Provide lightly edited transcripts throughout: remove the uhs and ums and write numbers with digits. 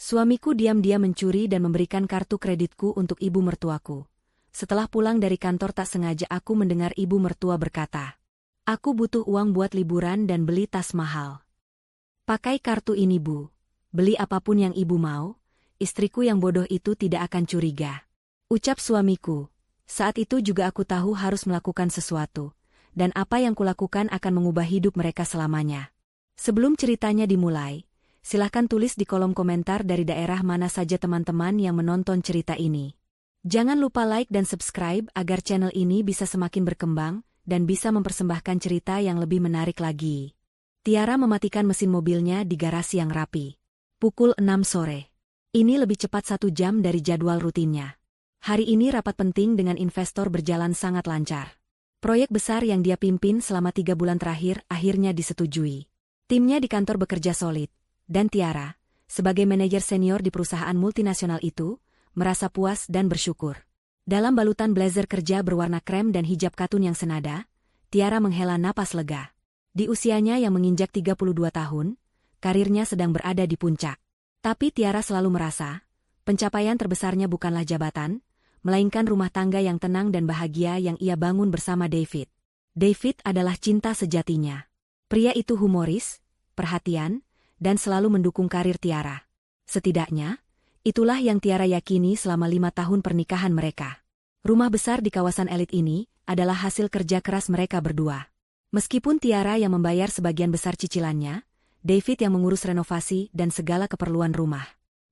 Suamiku diam-diam mencuri dan memberikan kartu kreditku untuk ibu mertuaku. Setelah pulang dari kantor tak sengaja aku mendengar ibu mertua berkata, "Aku butuh uang buat liburan dan beli tas mahal. Pakai kartu ini Bu. Beli apapun yang ibu mau, istriku yang bodoh itu tidak akan curiga." Ucap suamiku. Saat itu juga aku tahu harus melakukan sesuatu, dan apa yang kulakukan akan mengubah hidup mereka selamanya. Sebelum ceritanya dimulai, silahkan tulis di kolom komentar dari daerah mana saja teman-teman yang menonton cerita ini. Jangan lupa like dan subscribe agar channel ini bisa semakin berkembang dan bisa mempersembahkan cerita yang lebih menarik lagi. Tiara mematikan mesin mobilnya di garasi yang rapi. Pukul 6 sore. Ini lebih cepat 1 jam dari jadwal rutinnya. Hari ini rapat penting dengan investor berjalan sangat lancar. Proyek besar yang dia pimpin selama 3 bulan terakhir akhirnya disetujui. Timnya di kantor bekerja solid, dan Tiara, sebagai manajer senior di perusahaan multinasional itu, merasa puas dan bersyukur. Dalam balutan blazer kerja berwarna krem dan hijab katun yang senada, Tiara menghela napas lega. Di usianya yang menginjak 32 tahun, karirnya sedang berada di puncak. Tapi Tiara selalu merasa, pencapaian terbesarnya bukanlah jabatan, melainkan rumah tangga yang tenang dan bahagia yang ia bangun bersama David. David adalah cinta sejatinya. Pria itu humoris, perhatian, dan selalu mendukung karir Tiara. Setidaknya, itulah yang Tiara yakini selama 5 tahun pernikahan mereka. Rumah besar di kawasan elit ini adalah hasil kerja keras mereka berdua. Meskipun Tiara yang membayar sebagian besar cicilannya, David yang mengurus renovasi dan segala keperluan rumah.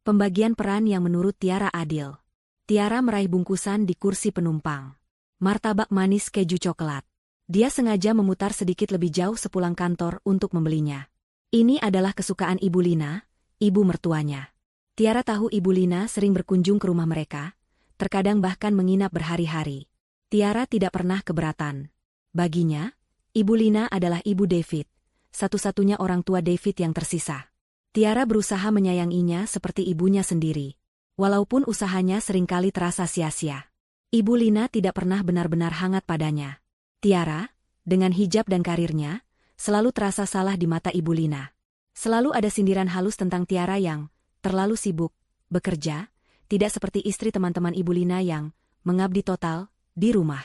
Pembagian peran yang menurut Tiara adil. Tiara meraih bungkusan di kursi penumpang. Martabak manis keju coklat. Dia sengaja memutar sedikit lebih jauh sepulang kantor untuk membelinya. Ini adalah kesukaan Ibu Lina, ibu mertuanya. Tiara tahu Ibu Lina sering berkunjung ke rumah mereka, terkadang bahkan menginap berhari-hari. Tiara tidak pernah keberatan. Baginya, Ibu Lina adalah ibu David, satu-satunya orang tua David yang tersisa. Tiara berusaha menyayanginya seperti ibunya sendiri. Walaupun usahanya seringkali terasa sia-sia. Ibu Lina tidak pernah benar-benar hangat padanya. Tiara, dengan hijab dan karirnya, selalu terasa salah di mata Ibu Lina. Selalu ada sindiran halus tentang Tiara yang terlalu sibuk, bekerja, tidak seperti istri teman-teman Ibu Lina yang mengabdi total di rumah.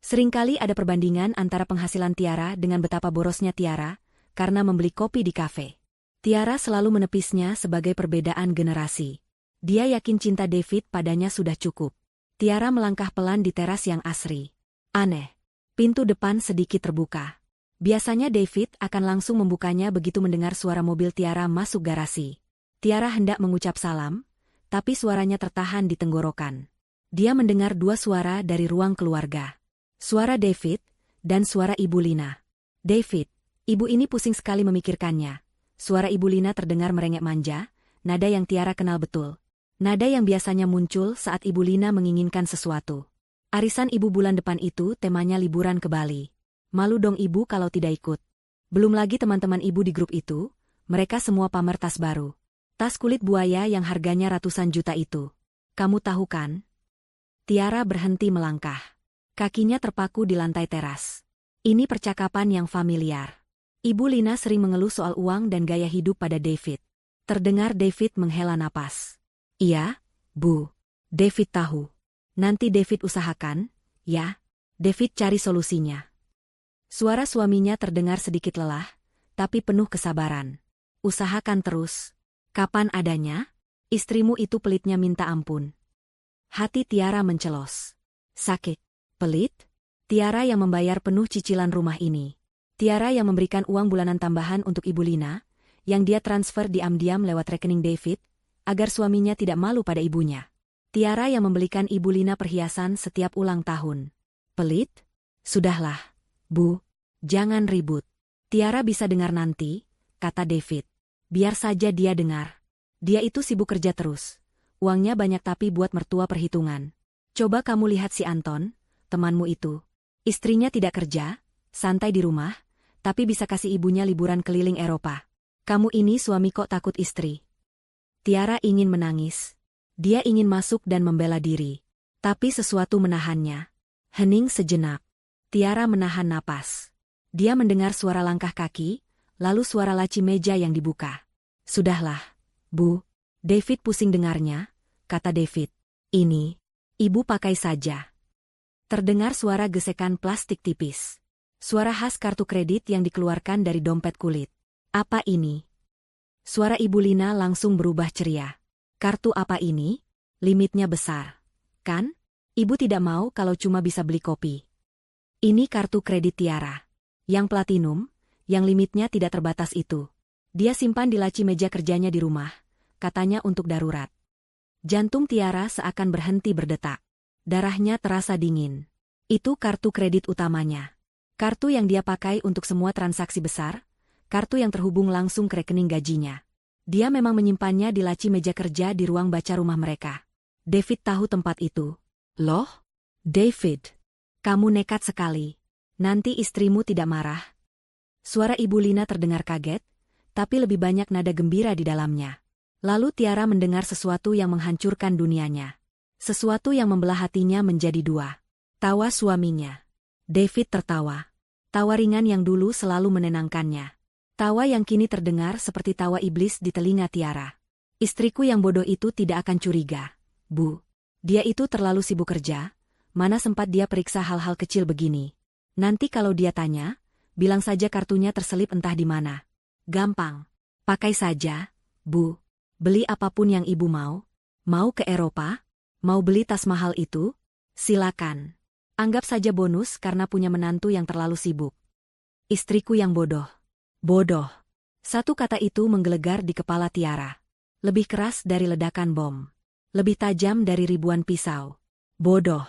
Seringkali ada perbandingan antara penghasilan Tiara dengan betapa borosnya Tiara karena membeli kopi di kafe. Tiara selalu menepisnya sebagai perbedaan generasi. Dia yakin cinta David padanya sudah cukup. Tiara melangkah pelan di teras yang asri. Aneh. Pintu depan sedikit terbuka. Biasanya David akan langsung membukanya begitu mendengar suara mobil Tiara masuk garasi. Tiara hendak mengucap salam, tapi suaranya tertahan di tenggorokan. Dia mendengar 2 suara dari ruang keluarga. Suara David, dan suara Ibu Lina. David, ibu ini pusing sekali memikirkannya. Suara Ibu Lina terdengar merengek manja, nada yang Tiara kenal betul. Nada yang biasanya muncul saat Ibu Lina menginginkan sesuatu. Arisan ibu bulan depan itu temanya liburan ke Bali. Malu dong ibu kalau tidak ikut. Belum lagi teman-teman ibu di grup itu, mereka semua pamer tas baru. Tas kulit buaya yang harganya ratusan juta itu. Kamu tahu kan? Tiara berhenti melangkah. Kakinya terpaku di lantai teras. Ini percakapan yang familiar. Ibu Lina sering mengeluh soal uang dan gaya hidup pada David. Terdengar David menghela napas. Iya, Bu. David tahu. Nanti David usahakan, ya. David cari solusinya. Suara suaminya terdengar sedikit lelah, tapi penuh kesabaran. Usahakan terus. Kapan adanya? Istrimu itu pelitnya minta ampun. Hati Tiara mencelos. Sakit. Pelit? Tiara yang membayar penuh cicilan rumah ini. Tiara yang memberikan uang bulanan tambahan untuk Ibu Lina, yang dia transfer diam-diam lewat rekening David, agar suaminya tidak malu pada ibunya. Tiara yang membelikan Ibu Lina perhiasan setiap ulang tahun. Pelit? Sudahlah, Bu. Jangan ribut. Tiara bisa dengar nanti, kata David. Biar saja dia dengar. Dia itu sibuk kerja terus. Uangnya banyak tapi buat mertua perhitungan. Coba kamu lihat si Anton, temanmu itu. Istrinya tidak kerja, santai di rumah, tapi bisa kasih ibunya liburan keliling Eropa. Kamu ini suami kok takut istri? Tiara ingin menangis. Dia ingin masuk dan membela diri. Tapi sesuatu menahannya. Hening sejenak. Tiara menahan napas. Dia mendengar suara langkah kaki, lalu suara laci meja yang dibuka. Sudahlah, Bu. David pusing dengarnya, kata David. Ini, ibu pakai saja. Terdengar suara gesekan plastik tipis. Suara khas kartu kredit yang dikeluarkan dari dompet kulit. Apa ini? Suara Ibu Lina langsung berubah ceria. Kartu apa ini? Limitnya besar. Kan? Ibu tidak mau kalau cuma bisa beli kopi. Ini kartu kredit Tiara. Yang platinum, yang limitnya tidak terbatas itu. Dia simpan di laci meja kerjanya di rumah, katanya untuk darurat. Jantung Tiara seakan berhenti berdetak. Darahnya terasa dingin. Itu kartu kredit utamanya. Kartu yang dia pakai untuk semua transaksi besar, kartu yang terhubung langsung ke rekening gajinya. Dia memang menyimpannya di laci meja kerja di ruang baca rumah mereka. David tahu tempat itu. Loh? David, kamu nekat sekali. Nanti istrimu tidak marah. Suara Ibu Lina terdengar kaget, tapi lebih banyak nada gembira di dalamnya. Lalu Tiara mendengar sesuatu yang menghancurkan dunianya. Sesuatu yang membelah hatinya menjadi dua. Tawa suaminya. David tertawa. Tawa ringan yang dulu selalu menenangkannya. Tawa yang kini terdengar seperti tawa iblis di telinga Tiara. Istriku yang bodoh itu tidak akan curiga, Bu. Dia itu terlalu sibuk kerja, mana sempat dia periksa hal-hal kecil begini. Nanti kalau dia tanya, bilang saja kartunya terselip entah di mana. Gampang. Pakai saja, Bu. Beli apapun yang ibu mau. Mau ke Eropa? Mau beli tas mahal itu? Silakan. Anggap saja bonus karena punya menantu yang terlalu sibuk. Istriku yang bodoh. Bodoh. Satu kata itu menggelegar di kepala Tiara. Lebih keras dari ledakan bom. Lebih tajam dari ribuan pisau. Bodoh.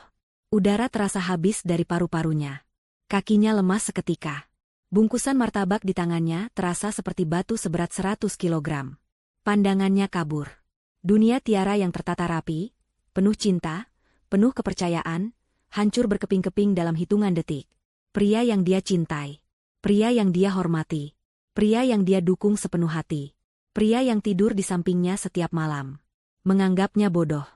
Udara terasa habis dari paru-parunya. Kakinya lemas seketika. Bungkusan martabak di tangannya terasa seperti batu seberat 100 kilogram. Pandangannya kabur. Dunia Tiara yang tertata rapi, penuh cinta, penuh kepercayaan, hancur berkeping-keping dalam hitungan detik. Pria yang dia cintai. Pria yang dia hormati. Pria yang dia dukung sepenuh hati. Pria yang tidur di sampingnya setiap malam. Menganggapnya bodoh.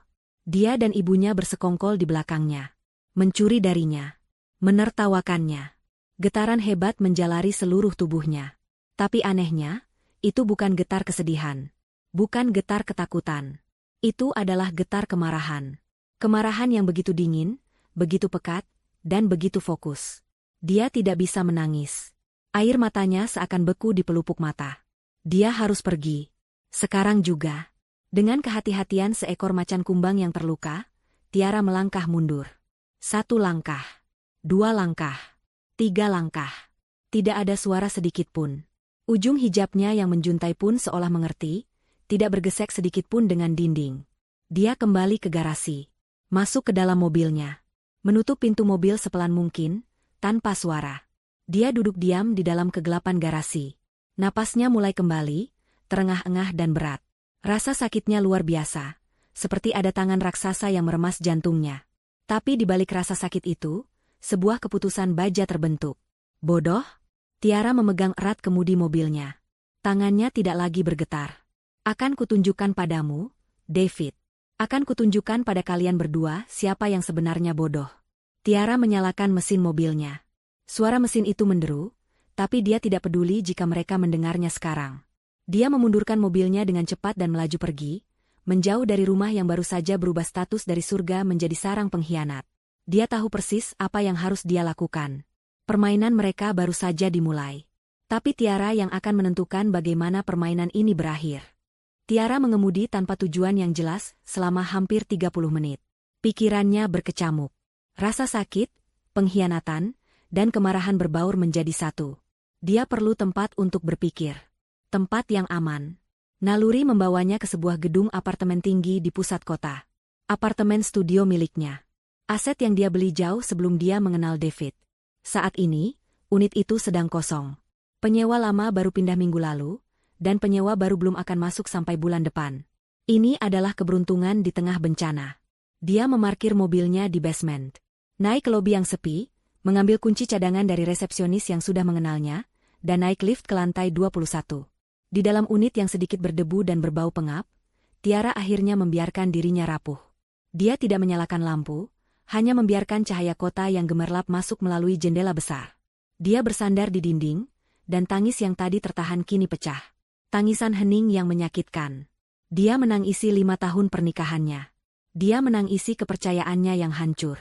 Dia dan ibunya bersekongkol di belakangnya. Mencuri darinya. Menertawakannya. Getaran hebat menjalari seluruh tubuhnya. Tapi anehnya, itu bukan getar kesedihan. Bukan getar ketakutan. Itu adalah getar kemarahan. Kemarahan yang begitu dingin, begitu pekat, dan begitu fokus. Dia tidak bisa menangis. Air matanya seakan beku di pelupuk mata. Dia harus pergi. Sekarang juga. Dengan kehati-hatian seekor macan kumbang yang terluka, Tiara melangkah mundur. 1 langkah. 2 langkah. 3 langkah. Tidak ada suara sedikit pun. Ujung hijabnya yang menjuntai pun seolah mengerti, tidak bergesek sedikit pun dengan dinding. Dia kembali ke garasi. Masuk ke dalam mobilnya. Menutup pintu mobil sepelan mungkin, tanpa suara. Dia duduk diam di dalam kegelapan garasi. Napasnya mulai kembali, terengah-engah dan berat. Rasa sakitnya luar biasa, seperti ada tangan raksasa yang meremas jantungnya. Tapi di balik rasa sakit itu, sebuah keputusan baja terbentuk. Bodoh? Tiara memegang erat kemudi mobilnya. Tangannya tidak lagi bergetar. Akan kutunjukkan padamu, David. Akan kutunjukkan pada kalian berdua siapa yang sebenarnya bodoh. Tiara menyalakan mesin mobilnya. Suara mesin itu menderu, tapi dia tidak peduli jika mereka mendengarnya sekarang. Dia memundurkan mobilnya dengan cepat dan melaju pergi, menjauh dari rumah yang baru saja berubah status dari surga menjadi sarang pengkhianat. Dia tahu persis apa yang harus dia lakukan. Permainan mereka baru saja dimulai. Tapi Tiara yang akan menentukan bagaimana permainan ini berakhir. Tiara mengemudi tanpa tujuan yang jelas selama hampir 30 menit. Pikirannya berkecamuk. Rasa sakit, pengkhianatan, dan kemarahan berbaur menjadi satu. Dia perlu tempat untuk berpikir. Tempat yang aman. Naluri membawanya ke sebuah gedung apartemen tinggi di pusat kota. Apartemen studio miliknya. Aset yang dia beli jauh sebelum dia mengenal David. Saat ini, unit itu sedang kosong. Penyewa lama baru pindah minggu lalu, dan penyewa baru belum akan masuk sampai bulan depan. Ini adalah keberuntungan di tengah bencana. Dia memarkir mobilnya di basement. Naik ke lobi yang sepi, mengambil kunci cadangan dari resepsionis yang sudah mengenalnya, dan naik lift ke lantai 21. Di dalam unit yang sedikit berdebu dan berbau pengap, Tiara akhirnya membiarkan dirinya rapuh. Dia tidak menyalakan lampu, hanya membiarkan cahaya kota yang gemerlap masuk melalui jendela besar. Dia bersandar di dinding, dan tangis yang tadi tertahan kini pecah. Tangisan hening yang menyakitkan. Dia menangisi 5 tahun pernikahannya. Dia menangisi kepercayaannya yang hancur.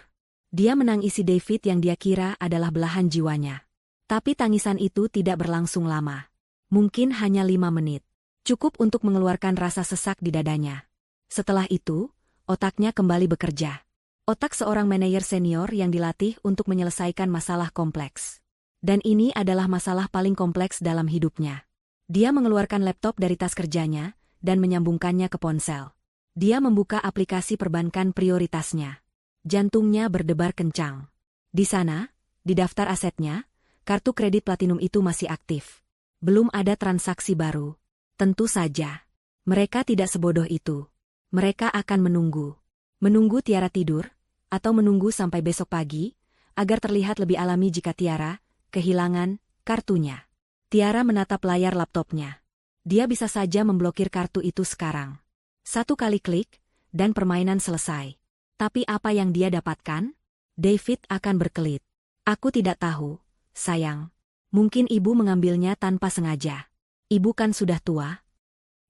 Dia menangisi David yang dia kira adalah belahan jiwanya. Tapi tangisan itu tidak berlangsung lama. Mungkin hanya 5 menit. Cukup untuk mengeluarkan rasa sesak di dadanya. Setelah itu, otaknya kembali bekerja. Otak seorang manajer senior yang dilatih untuk menyelesaikan masalah kompleks. Dan ini adalah masalah paling kompleks dalam hidupnya. Dia mengeluarkan laptop dari tas kerjanya dan menyambungkannya ke ponsel. Dia membuka aplikasi perbankan prioritasnya. Jantungnya berdebar kencang. Di sana, di daftar asetnya, kartu kredit platinum itu masih aktif. Belum ada transaksi baru. Tentu saja. Mereka tidak sebodoh itu. Mereka akan menunggu. Menunggu Tiara tidur, atau menunggu sampai besok pagi, agar terlihat lebih alami jika Tiara kehilangan kartunya. Tiara menatap layar laptopnya. Dia bisa saja memblokir kartu itu sekarang. 1 kali klik, dan permainan selesai. Tapi apa yang dia dapatkan? David akan berkelit. Aku tidak tahu, sayang. Mungkin ibu mengambilnya tanpa sengaja. Ibu kan sudah tua.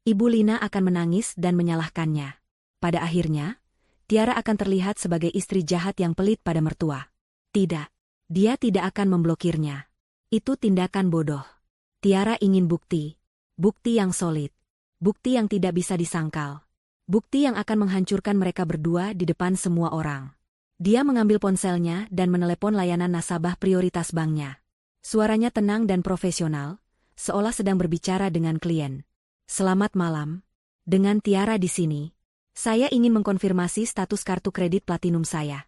Ibu Lina akan menangis dan menyalahkannya. Pada akhirnya, Tiara akan terlihat sebagai istri jahat yang pelit pada mertua. Tidak. Dia tidak akan memblokirnya. Itu tindakan bodoh. Tiara ingin bukti. Bukti yang solid. Bukti yang tidak bisa disangkal. Bukti yang akan menghancurkan mereka berdua di depan semua orang. Dia mengambil ponselnya dan menelepon layanan nasabah prioritas banknya. Suaranya tenang dan profesional, seolah sedang berbicara dengan klien. Selamat malam. Dengan Tiara di sini. Saya ingin mengkonfirmasi status kartu kredit platinum saya.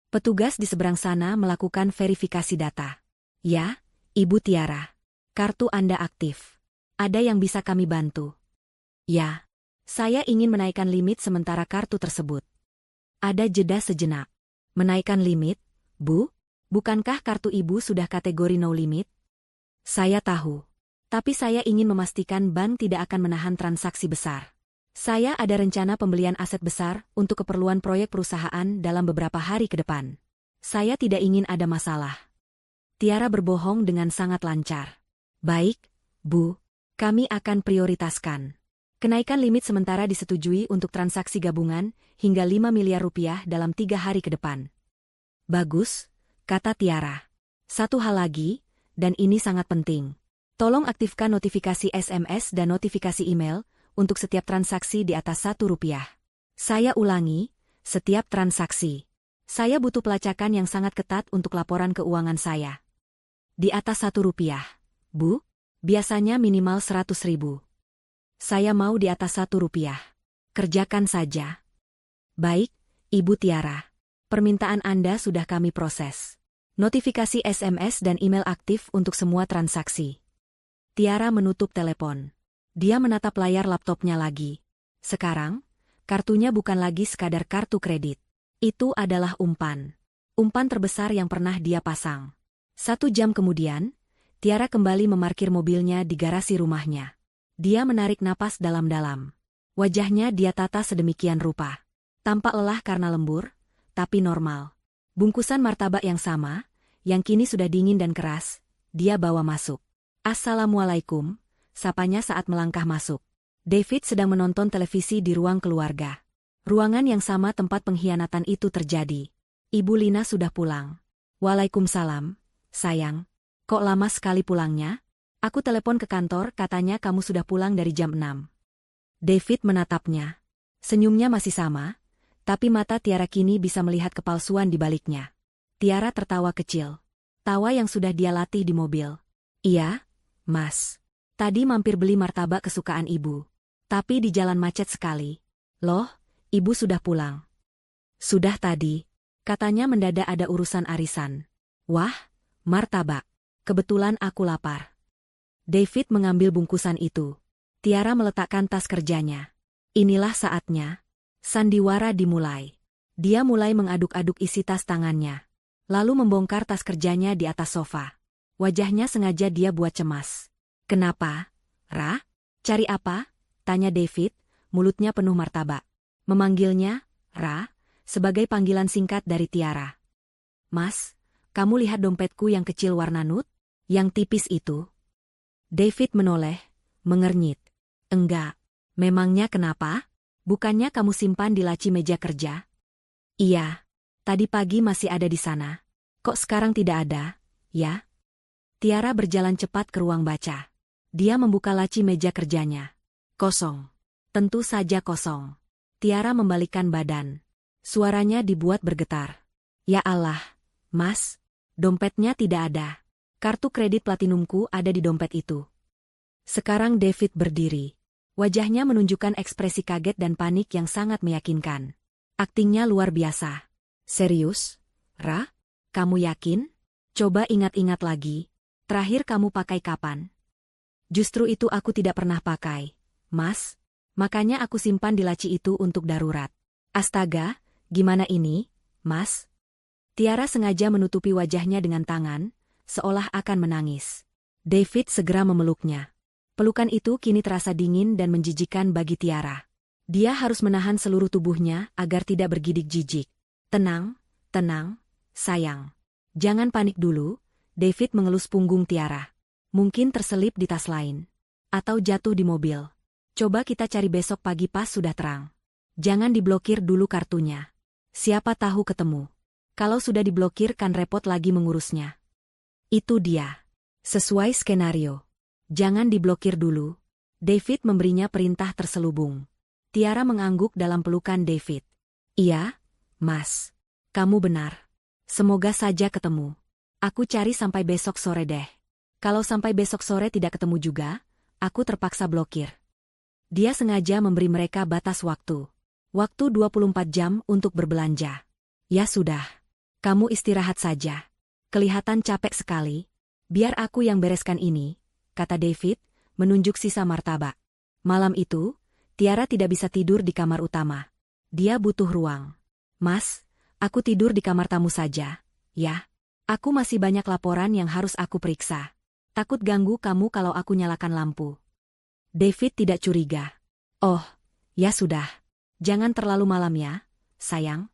Petugas di seberang sana melakukan verifikasi data. Ya, Ibu Tiara. Kartu Anda aktif. Ada yang bisa kami bantu? Ya. Saya ingin menaikkan limit sementara kartu tersebut. Ada jeda sejenak. Menaikkan limit, Bu? Bukankah kartu Ibu sudah kategori no limit? Saya tahu. Tapi saya ingin memastikan bank tidak akan menahan transaksi besar. Saya ada rencana pembelian aset besar untuk keperluan proyek perusahaan dalam beberapa hari ke depan. Saya tidak ingin ada masalah. Tiara berbohong dengan sangat lancar. Baik, Bu. Kami akan prioritaskan. Kenaikan limit sementara disetujui untuk transaksi gabungan hingga 5 miliar rupiah dalam 3 hari ke depan. Bagus, kata Tiara. Satu hal lagi, dan ini sangat penting. Tolong aktifkan notifikasi SMS dan notifikasi email untuk setiap transaksi di atas 1 rupiah. Saya ulangi, setiap transaksi. Saya butuh pelacakan yang sangat ketat untuk laporan keuangan saya. Di atas 1 rupiah, Bu? Biasanya minimal 100.000. Saya mau di atas 1 rupiah. Kerjakan saja. Baik, Ibu Tiara. Permintaan Anda sudah kami proses. Notifikasi SMS dan email aktif untuk semua transaksi. Tiara menutup telepon. Dia menatap layar laptopnya lagi. Sekarang, kartunya bukan lagi sekadar kartu kredit. Itu adalah umpan. Umpan terbesar yang pernah dia pasang. 1 jam kemudian, Tiara kembali memarkir mobilnya di garasi rumahnya. Dia menarik napas dalam-dalam. Wajahnya dia tata sedemikian rupa. Tampak lelah karena lembur, tapi normal. Bungkusan martabak yang sama, yang kini sudah dingin dan keras, dia bawa masuk. Assalamualaikum, sapanya saat melangkah masuk. David sedang menonton televisi di ruang keluarga. Ruangan yang sama tempat pengkhianatan itu terjadi. Ibu Lina sudah pulang. Waalaikumsalam, sayang. Kok lama sekali pulangnya? Aku telepon ke kantor, katanya kamu sudah pulang dari jam 6. David menatapnya. Senyumnya masih sama, tapi mata Tiara kini bisa melihat kepalsuan di baliknya. Tiara tertawa kecil. Tawa yang sudah dia latih di mobil. Iya, Mas. Tadi mampir beli martabak kesukaan Ibu. Tapi di jalan macet sekali. Loh, Ibu sudah pulang? Sudah tadi. Katanya mendadak ada urusan arisan. Wah, martabak. Kebetulan aku lapar. David mengambil bungkusan itu. Tiara meletakkan tas kerjanya. Inilah saatnya. Sandiwara dimulai. Dia mulai mengaduk-aduk isi tas tangannya. Lalu membongkar tas kerjanya di atas sofa. Wajahnya sengaja dia buat cemas. Kenapa? Ra? Cari apa? Tanya David, mulutnya penuh martabak. Memanggilnya, Ra, sebagai panggilan singkat dari Tiara. Mas, kamu lihat dompetku yang kecil warna nude? Yang tipis itu? David menoleh, mengernyit. Enggak. Memangnya kenapa? Bukannya kamu simpan di laci meja kerja? Iya. Tadi pagi masih ada di sana. Kok sekarang tidak ada, ya? Tiara berjalan cepat ke ruang baca. Dia membuka laci meja kerjanya. Kosong. Tentu saja kosong. Tiara membalikkan badan. Suaranya dibuat bergetar. Ya Allah, Mas, dompetnya tidak ada. Kartu kredit platinumku ada di dompet itu. Sekarang David berdiri. Wajahnya menunjukkan ekspresi kaget dan panik yang sangat meyakinkan. Aktingnya luar biasa. Serius? Ra? Kamu yakin? Coba ingat-ingat lagi. Terakhir kamu pakai kapan? Justru itu aku tidak pernah pakai, Mas. Makanya aku simpan di laci itu untuk darurat. Astaga, gimana ini, Mas? Tiara sengaja menutupi wajahnya dengan tangan, seolah akan menangis. David segera memeluknya. Pelukan itu kini terasa dingin dan menjijikan bagi Tiara. Dia harus menahan seluruh tubuhnya agar tidak bergidik-jijik. Tenang, tenang, sayang. Jangan panik dulu, David mengelus punggung Tiara. Mungkin terselip di tas lain. Atau jatuh di mobil. Coba kita cari besok pagi pas sudah terang. Jangan diblokir dulu kartunya. Siapa tahu ketemu. Kalau sudah diblokir kan repot lagi mengurusnya. Itu dia. Sesuai skenario. Jangan diblokir dulu. David memberinya perintah terselubung. Tiara mengangguk dalam pelukan David. Iya, Mas. Kamu benar. Semoga saja ketemu. Aku cari sampai besok sore deh. Kalau sampai besok sore tidak ketemu juga, aku terpaksa blokir. Dia sengaja memberi mereka batas waktu. Waktu 24 jam untuk berbelanja. Ya sudah. Kamu istirahat saja. Kelihatan capek sekali. Biar aku yang bereskan ini, kata David, menunjuk sisa martabak. Malam itu, Tiara tidak bisa tidur di kamar utama. Dia butuh ruang. Mas, aku tidur di kamar tamu saja, ya. Aku masih banyak laporan yang harus aku periksa. Takut ganggu kamu kalau aku nyalakan lampu. David tidak curiga. Oh, ya sudah. Jangan terlalu malam ya, sayang.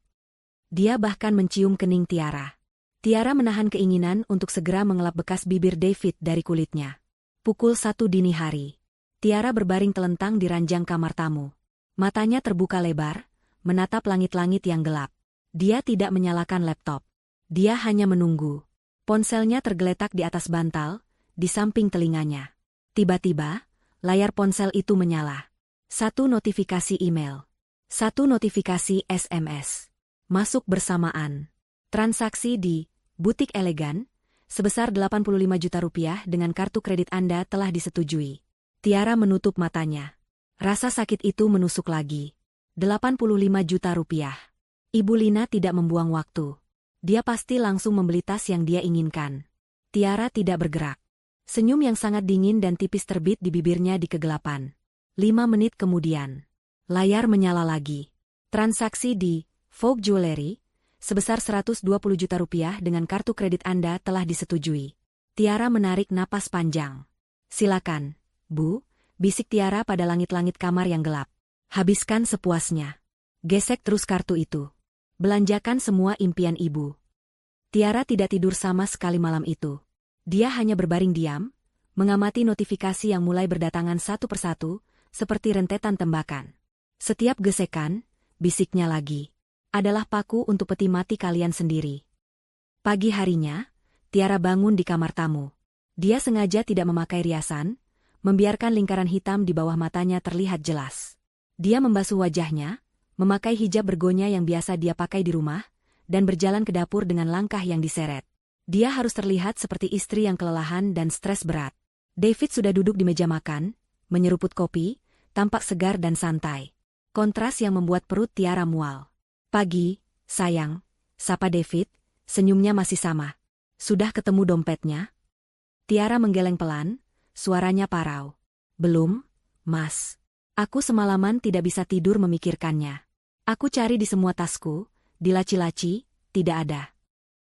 Dia bahkan mencium kening Tiara. Tiara menahan keinginan untuk segera mengelap bekas bibir David dari kulitnya. Pukul 1 dini hari. Tiara berbaring telentang di ranjang kamar tamu. Matanya terbuka lebar, menatap langit-langit yang gelap. Dia tidak menyalakan laptop. Dia hanya menunggu. Ponselnya tergeletak di atas bantal, di samping telinganya. Tiba-tiba, layar ponsel itu menyala. Satu notifikasi email. Satu notifikasi SMS. Masuk bersamaan. Transaksi di butik elegan, sebesar 85 juta rupiah dengan kartu kredit Anda telah disetujui. Tiara menutup matanya. Rasa sakit itu menusuk lagi. 85 juta rupiah. Ibu Lina tidak membuang waktu. Dia pasti langsung membeli tas yang dia inginkan. Tiara tidak bergerak. Senyum yang sangat dingin dan tipis terbit di bibirnya di kegelapan. 5 menit kemudian. Layar menyala lagi. Transaksi di Vogue Jewelry, sebesar 120 juta rupiah dengan kartu kredit Anda telah disetujui. Tiara menarik napas panjang. Silakan, Bu, bisik Tiara pada langit-langit kamar yang gelap. Habiskan sepuasnya. Gesek terus kartu itu. Belanjakan semua impian Ibu. Tiara tidak tidur sama sekali malam itu. Dia hanya berbaring diam, mengamati notifikasi yang mulai berdatangan satu persatu, seperti rentetan tembakan. Setiap gesekan, bisiknya lagi, adalah paku untuk peti mati kalian sendiri. Pagi harinya, Tiara bangun di kamar tamu. Dia sengaja tidak memakai riasan, membiarkan lingkaran hitam di bawah matanya terlihat jelas. Dia membasuh wajahnya, memakai hijab bergonya yang biasa dia pakai di rumah, dan berjalan ke dapur dengan langkah yang diseret. Dia harus terlihat seperti istri yang kelelahan dan stres berat. David sudah duduk di meja makan, menyeruput kopi, tampak segar dan santai. Kontras yang membuat perut Tiara mual. Pagi, sayang, sapa David, senyumnya masih sama. Sudah ketemu dompetnya? Tiara menggeleng pelan, suaranya parau. Belum, Mas. Aku semalaman tidak bisa tidur memikirkannya. Aku cari di semua tasku, di laci-laci, tidak ada.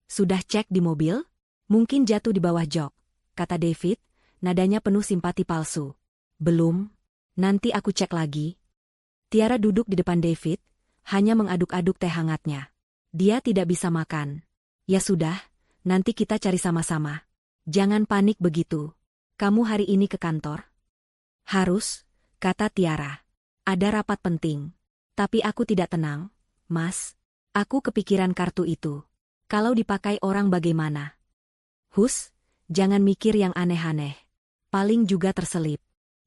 Sudah cek di mobil? Mungkin jatuh di bawah jok, kata David, nadanya penuh simpati palsu. Belum, nanti aku cek lagi. Tiara duduk di depan David, hanya mengaduk-aduk teh hangatnya. Dia tidak bisa makan. Ya sudah, nanti kita cari sama-sama. Jangan panik begitu. Kamu hari ini ke kantor? Harus, kata Tiara. Ada rapat penting. Tapi aku tidak tenang, Mas. Aku kepikiran kartu itu. Kalau dipakai orang bagaimana? Hus, jangan mikir yang aneh-aneh. Paling juga terselip.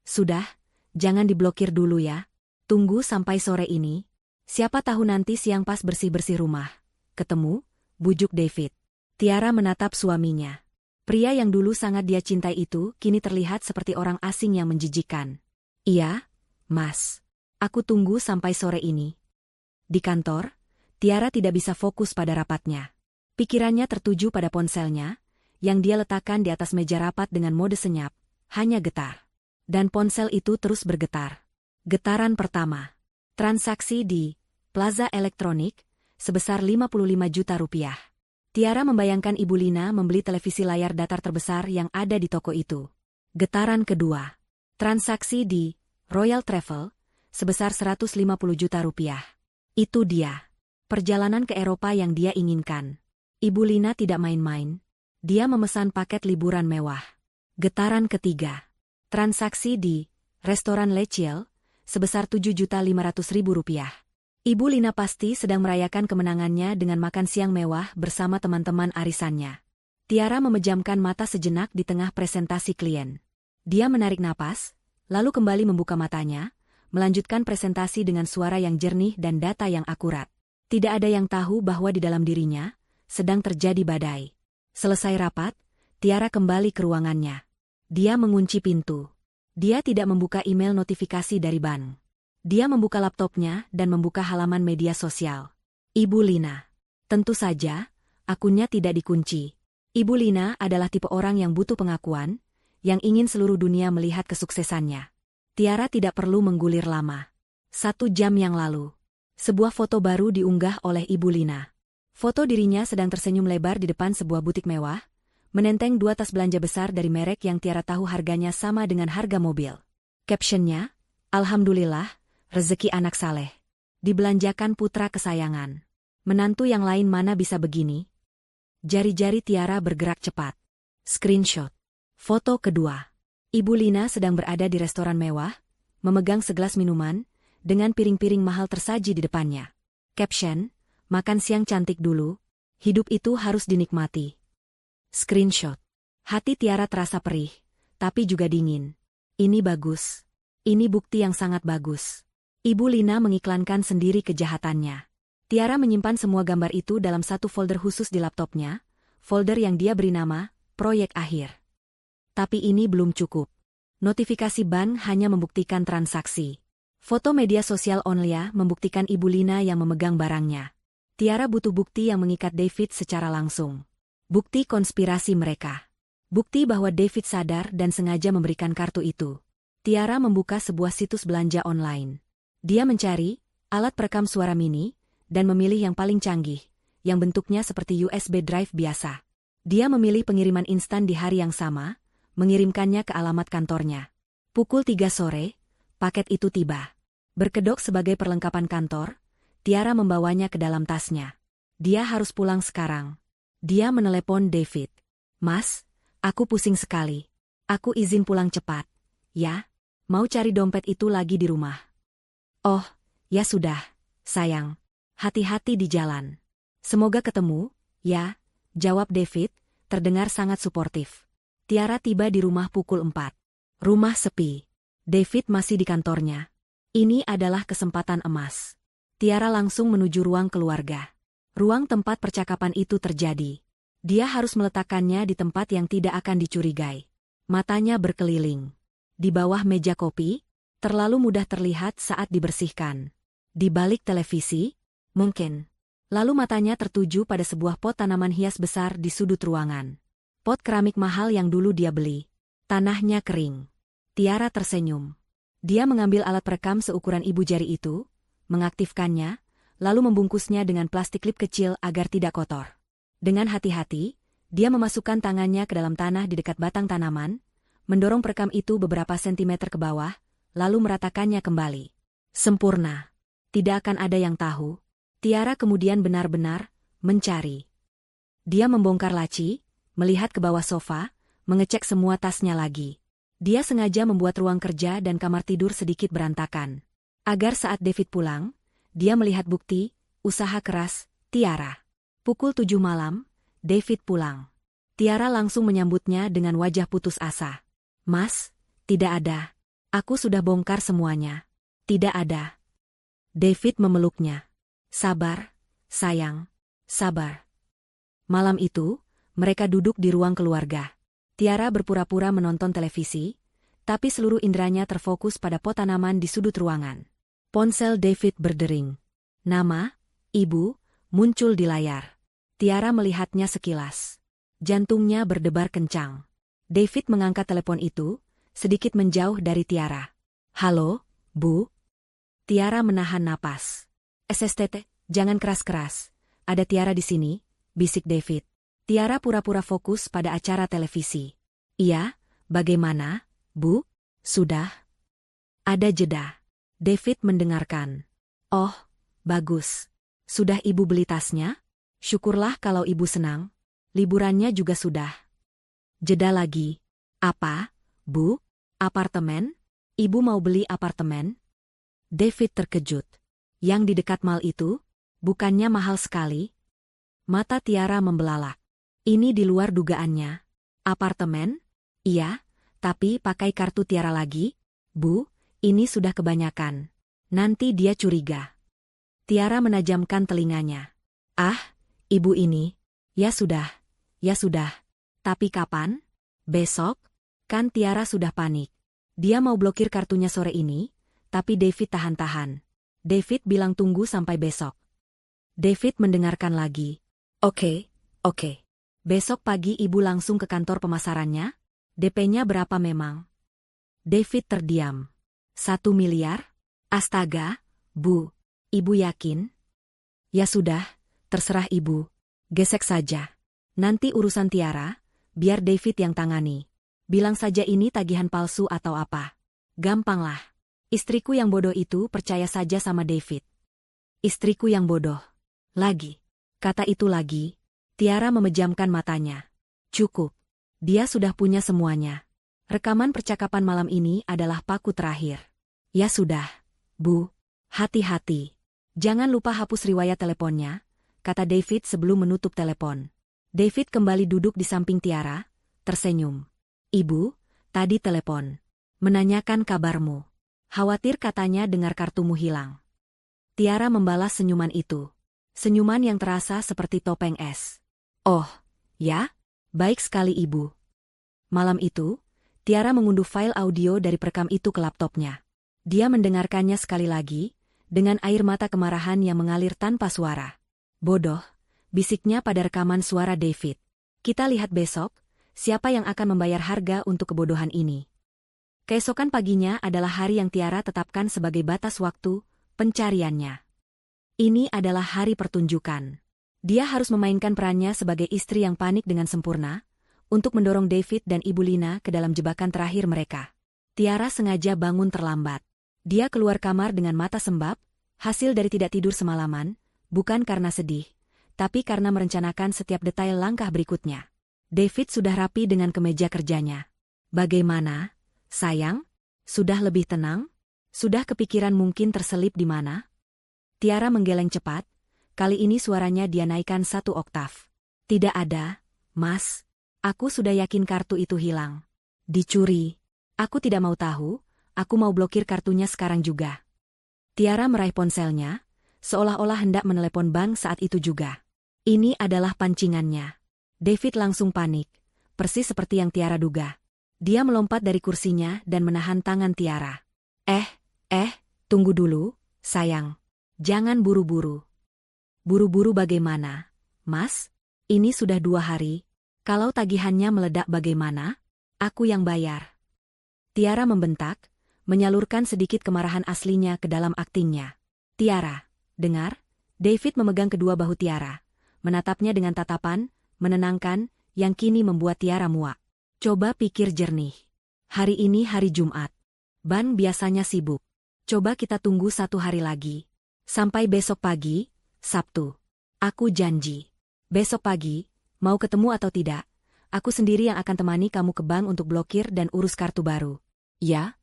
Sudah, jangan diblokir dulu ya. Tunggu sampai sore ini. Siapa tahu nanti siang pas bersih-bersih rumah. Ketemu, bujuk David. Tiara menatap suaminya. Pria yang dulu sangat dia cintai itu kini terlihat seperti orang asing yang menjijikan. Iya, Mas. Aku tunggu sampai sore ini. Di kantor, Tiara tidak bisa fokus pada rapatnya. Pikirannya tertuju pada ponselnya, yang dia letakkan di atas meja rapat dengan mode senyap, hanya getar. Dan ponsel itu terus bergetar. Getaran pertama. Transaksi di Plaza Elektronik sebesar 55 juta rupiah. Tiara membayangkan Ibu Lina membeli televisi layar datar terbesar yang ada di toko itu. Getaran kedua. Transaksi di Royal Travel sebesar 150 juta rupiah. Itu dia. Perjalanan ke Eropa yang dia inginkan. Ibu Lina tidak main-main. Dia memesan paket liburan mewah. Getaran ketiga. Transaksi di restoran Le Ciel sebesar 7.500.000 rupiah. Ibu Lina pasti sedang merayakan kemenangannya dengan makan siang mewah bersama teman-teman arisannya. Tiara memejamkan mata sejenak di tengah presentasi klien. Dia menarik napas, lalu kembali membuka matanya, melanjutkan presentasi dengan suara yang jernih dan data yang akurat. Tidak ada yang tahu bahwa di dalam dirinya sedang terjadi badai. Selesai rapat, Tiara kembali ke ruangannya. Dia mengunci pintu. Dia tidak membuka email notifikasi dari bank. Dia membuka laptopnya dan membuka halaman media sosial. Ibu Lina. Tentu saja, akunnya tidak dikunci. Ibu Lina adalah tipe orang yang butuh pengakuan, yang ingin seluruh dunia melihat kesuksesannya. Tiara tidak perlu menggulir lama. 1 jam yang lalu, sebuah foto baru diunggah oleh Ibu Lina. Foto dirinya sedang tersenyum lebar di depan sebuah butik mewah, menenteng 2 tas belanja besar dari merek yang Tiara tahu harganya sama dengan harga mobil. Captionnya, Alhamdulillah, rezeki anak saleh. Dibelanjakan putra kesayangan. Menantu yang lain mana bisa begini? Jari-jari Tiara bergerak cepat. Screenshot. Foto kedua. Ibu Lina sedang berada di restoran mewah, memegang segelas minuman, dengan piring-piring mahal tersaji di depannya. Caption, makan siang cantik dulu, hidup itu harus dinikmati. Screenshot. Hati Tiara terasa perih, tapi juga dingin. Ini bagus. Ini bukti yang sangat bagus. Ibu Lina mengiklankan sendiri kejahatannya. Tiara menyimpan semua gambar itu dalam satu folder khusus di laptopnya, folder yang dia beri nama, Proyek Akhir. Tapi ini belum cukup. Notifikasi bank hanya membuktikan transaksi. Foto media sosial Onlia membuktikan Ibu Lina yang memegang barangnya. Tiara butuh bukti yang mengikat David secara langsung. Bukti konspirasi mereka. Bukti bahwa David sadar dan sengaja memberikan kartu itu. Tiara membuka sebuah situs belanja online. Dia mencari alat perekam suara mini dan memilih yang paling canggih, yang bentuknya seperti USB drive biasa. Dia memilih pengiriman instan di hari yang sama, mengirimkannya ke alamat kantornya. Pukul 3 sore, paket itu tiba. Berkedok sebagai perlengkapan kantor, Tiara membawanya ke dalam tasnya. Dia harus pulang sekarang. Dia menelepon David. Mas, aku pusing sekali. Aku izin pulang cepat. Ya, mau cari dompet itu lagi di rumah. Oh, ya sudah, sayang. Hati-hati di jalan. Semoga ketemu, ya, jawab David, terdengar sangat suportif. Tiara tiba di rumah pukul 4. Rumah sepi. David masih di kantornya. Ini adalah kesempatan emas. Tiara langsung menuju ruang keluarga. Ruang tempat percakapan itu terjadi. Dia harus meletakkannya di tempat yang tidak akan dicurigai. Matanya berkeliling. Di bawah meja kopi, terlalu mudah terlihat saat dibersihkan. Di balik televisi, mungkin. Lalu matanya tertuju pada sebuah pot tanaman hias besar di sudut ruangan. Pot keramik mahal yang dulu dia beli. Tanahnya kering. Tiara tersenyum. Dia mengambil alat perekam seukuran ibu jari itu, mengaktifkannya, lalu membungkusnya dengan plastik klip kecil agar tidak kotor. Dengan hati-hati, dia memasukkan tangannya ke dalam tanah di dekat batang tanaman, mendorong perekam itu beberapa sentimeter ke bawah, lalu meratakannya kembali. Sempurna. Tidak akan ada yang tahu. Tiara kemudian benar-benar mencari. Dia membongkar laci, melihat ke bawah sofa, mengecek semua tasnya lagi. Dia sengaja membuat ruang kerja dan kamar tidur sedikit berantakan. Agar saat David pulang, dia melihat bukti, usaha keras, Tiara. Pukul 7 malam, David pulang. Tiara langsung menyambutnya dengan wajah putus asa. Mas, tidak ada. Aku sudah bongkar semuanya. Tidak ada. David memeluknya. Sabar, sayang, sabar. Malam itu, mereka duduk di ruang keluarga. Tiara berpura-pura menonton televisi, tapi seluruh inderanya terfokus pada pot tanaman di sudut ruangan. Ponsel David berdering. Nama, ibu, muncul di layar. Tiara melihatnya sekilas. Jantungnya berdebar kencang. David mengangkat telepon itu, sedikit menjauh dari Tiara. Halo, Bu? Tiara menahan napas. SSTT, jangan keras-keras. Ada Tiara di sini, bisik David. Tiara pura-pura fokus pada acara televisi. Iya, bagaimana, Bu? Sudah? Ada jeda. David mendengarkan. Oh, bagus. Sudah ibu beli tasnya? Syukurlah kalau ibu senang. Liburannya juga sudah. Jeda lagi. Apa, Bu? Apartemen? Ibu mau beli apartemen? David terkejut. Yang di dekat mall itu? Bukannya mahal sekali? Mata Tiara membelalak. Ini di luar dugaannya. Apartemen? Iya, tapi pakai kartu Tiara lagi? Bu, ini sudah kebanyakan. Nanti dia curiga. Tiara menajamkan telinganya. Ah, ibu ini. Ya sudah. Ya sudah. Tapi kapan? Besok? Kan Tiara sudah panik. Dia mau blokir kartunya sore ini, tapi David tahan-tahan. David bilang tunggu sampai besok. David mendengarkan lagi. Oke. Besok pagi ibu langsung ke kantor pemasarannya? DP-nya berapa memang? David terdiam. 1 miliar? Astaga, Bu. Ibu yakin? Ya sudah, terserah ibu. Gesek saja. Nanti urusan Tiara, biar David yang tangani. Bilang saja ini tagihan palsu atau apa. Gampanglah. Istriku yang bodoh itu percaya saja sama David. Istriku yang bodoh. Lagi. Kata itu lagi. Tiara memejamkan matanya. Cukup. Dia sudah punya semuanya. Rekaman percakapan malam ini adalah paku terakhir. Ya sudah, Bu. Hati-hati. Jangan lupa hapus riwayat teleponnya, kata David sebelum menutup telepon. David kembali duduk di samping Tiara, tersenyum. Ibu, tadi telepon. Menanyakan kabarmu. Khawatir katanya dengar kartumu hilang. Tiara membalas senyuman itu. Senyuman yang terasa seperti topeng es. Oh, ya? Baik sekali ibu. Malam itu, Tiara mengunduh file audio dari perekam itu ke laptopnya. Dia mendengarkannya sekali lagi, dengan air mata kemarahan yang mengalir tanpa suara. Bodoh, bisiknya pada rekaman suara David. Kita lihat besok, siapa yang akan membayar harga untuk kebodohan ini. Keesokan paginya adalah hari yang Tiara tetapkan sebagai batas waktu pencariannya. Ini adalah hari pertunjukan. Dia harus memainkan perannya sebagai istri yang panik dengan sempurna, untuk mendorong David dan Ibu Lina ke dalam jebakan terakhir mereka. Tiara sengaja bangun terlambat. Dia keluar kamar dengan mata sembab, hasil dari tidak tidur semalaman, bukan karena sedih, tapi karena merencanakan setiap detail langkah berikutnya. David sudah rapi dengan kemeja kerjanya. Bagaimana, sayang? Sudah lebih tenang? Sudah kepikiran mungkin terselip di mana? Tiara menggeleng cepat, kali ini suaranya dia naikkan 1 oktav. Tidak ada, Mas. Aku sudah yakin kartu itu hilang. Dicuri. Aku tidak mau tahu, aku mau blokir kartunya sekarang juga. Tiara meraih ponselnya, seolah-olah hendak menelepon bank saat itu juga. Ini adalah pancingannya. David langsung panik, persis seperti yang Tiara duga. Dia melompat dari kursinya dan menahan tangan Tiara. Tunggu dulu, sayang. Jangan buru-buru. Buru-buru bagaimana, Mas? Ini sudah 2 hari. Kalau tagihannya meledak bagaimana? Aku yang bayar. Tiara membentak, menyalurkan sedikit kemarahan aslinya ke dalam aktingnya. Tiara, dengar? David memegang kedua bahu Tiara, menatapnya dengan tatapan, menenangkan, yang kini membuat Tiara muak. Coba pikir jernih. Hari ini hari Jumat. Ban biasanya sibuk. Coba kita tunggu 1 hari lagi. Sampai besok pagi, Sabtu. Aku janji. Besok pagi, mau ketemu atau tidak, aku sendiri yang akan temani kamu ke bank untuk blokir dan urus kartu baru. Ya?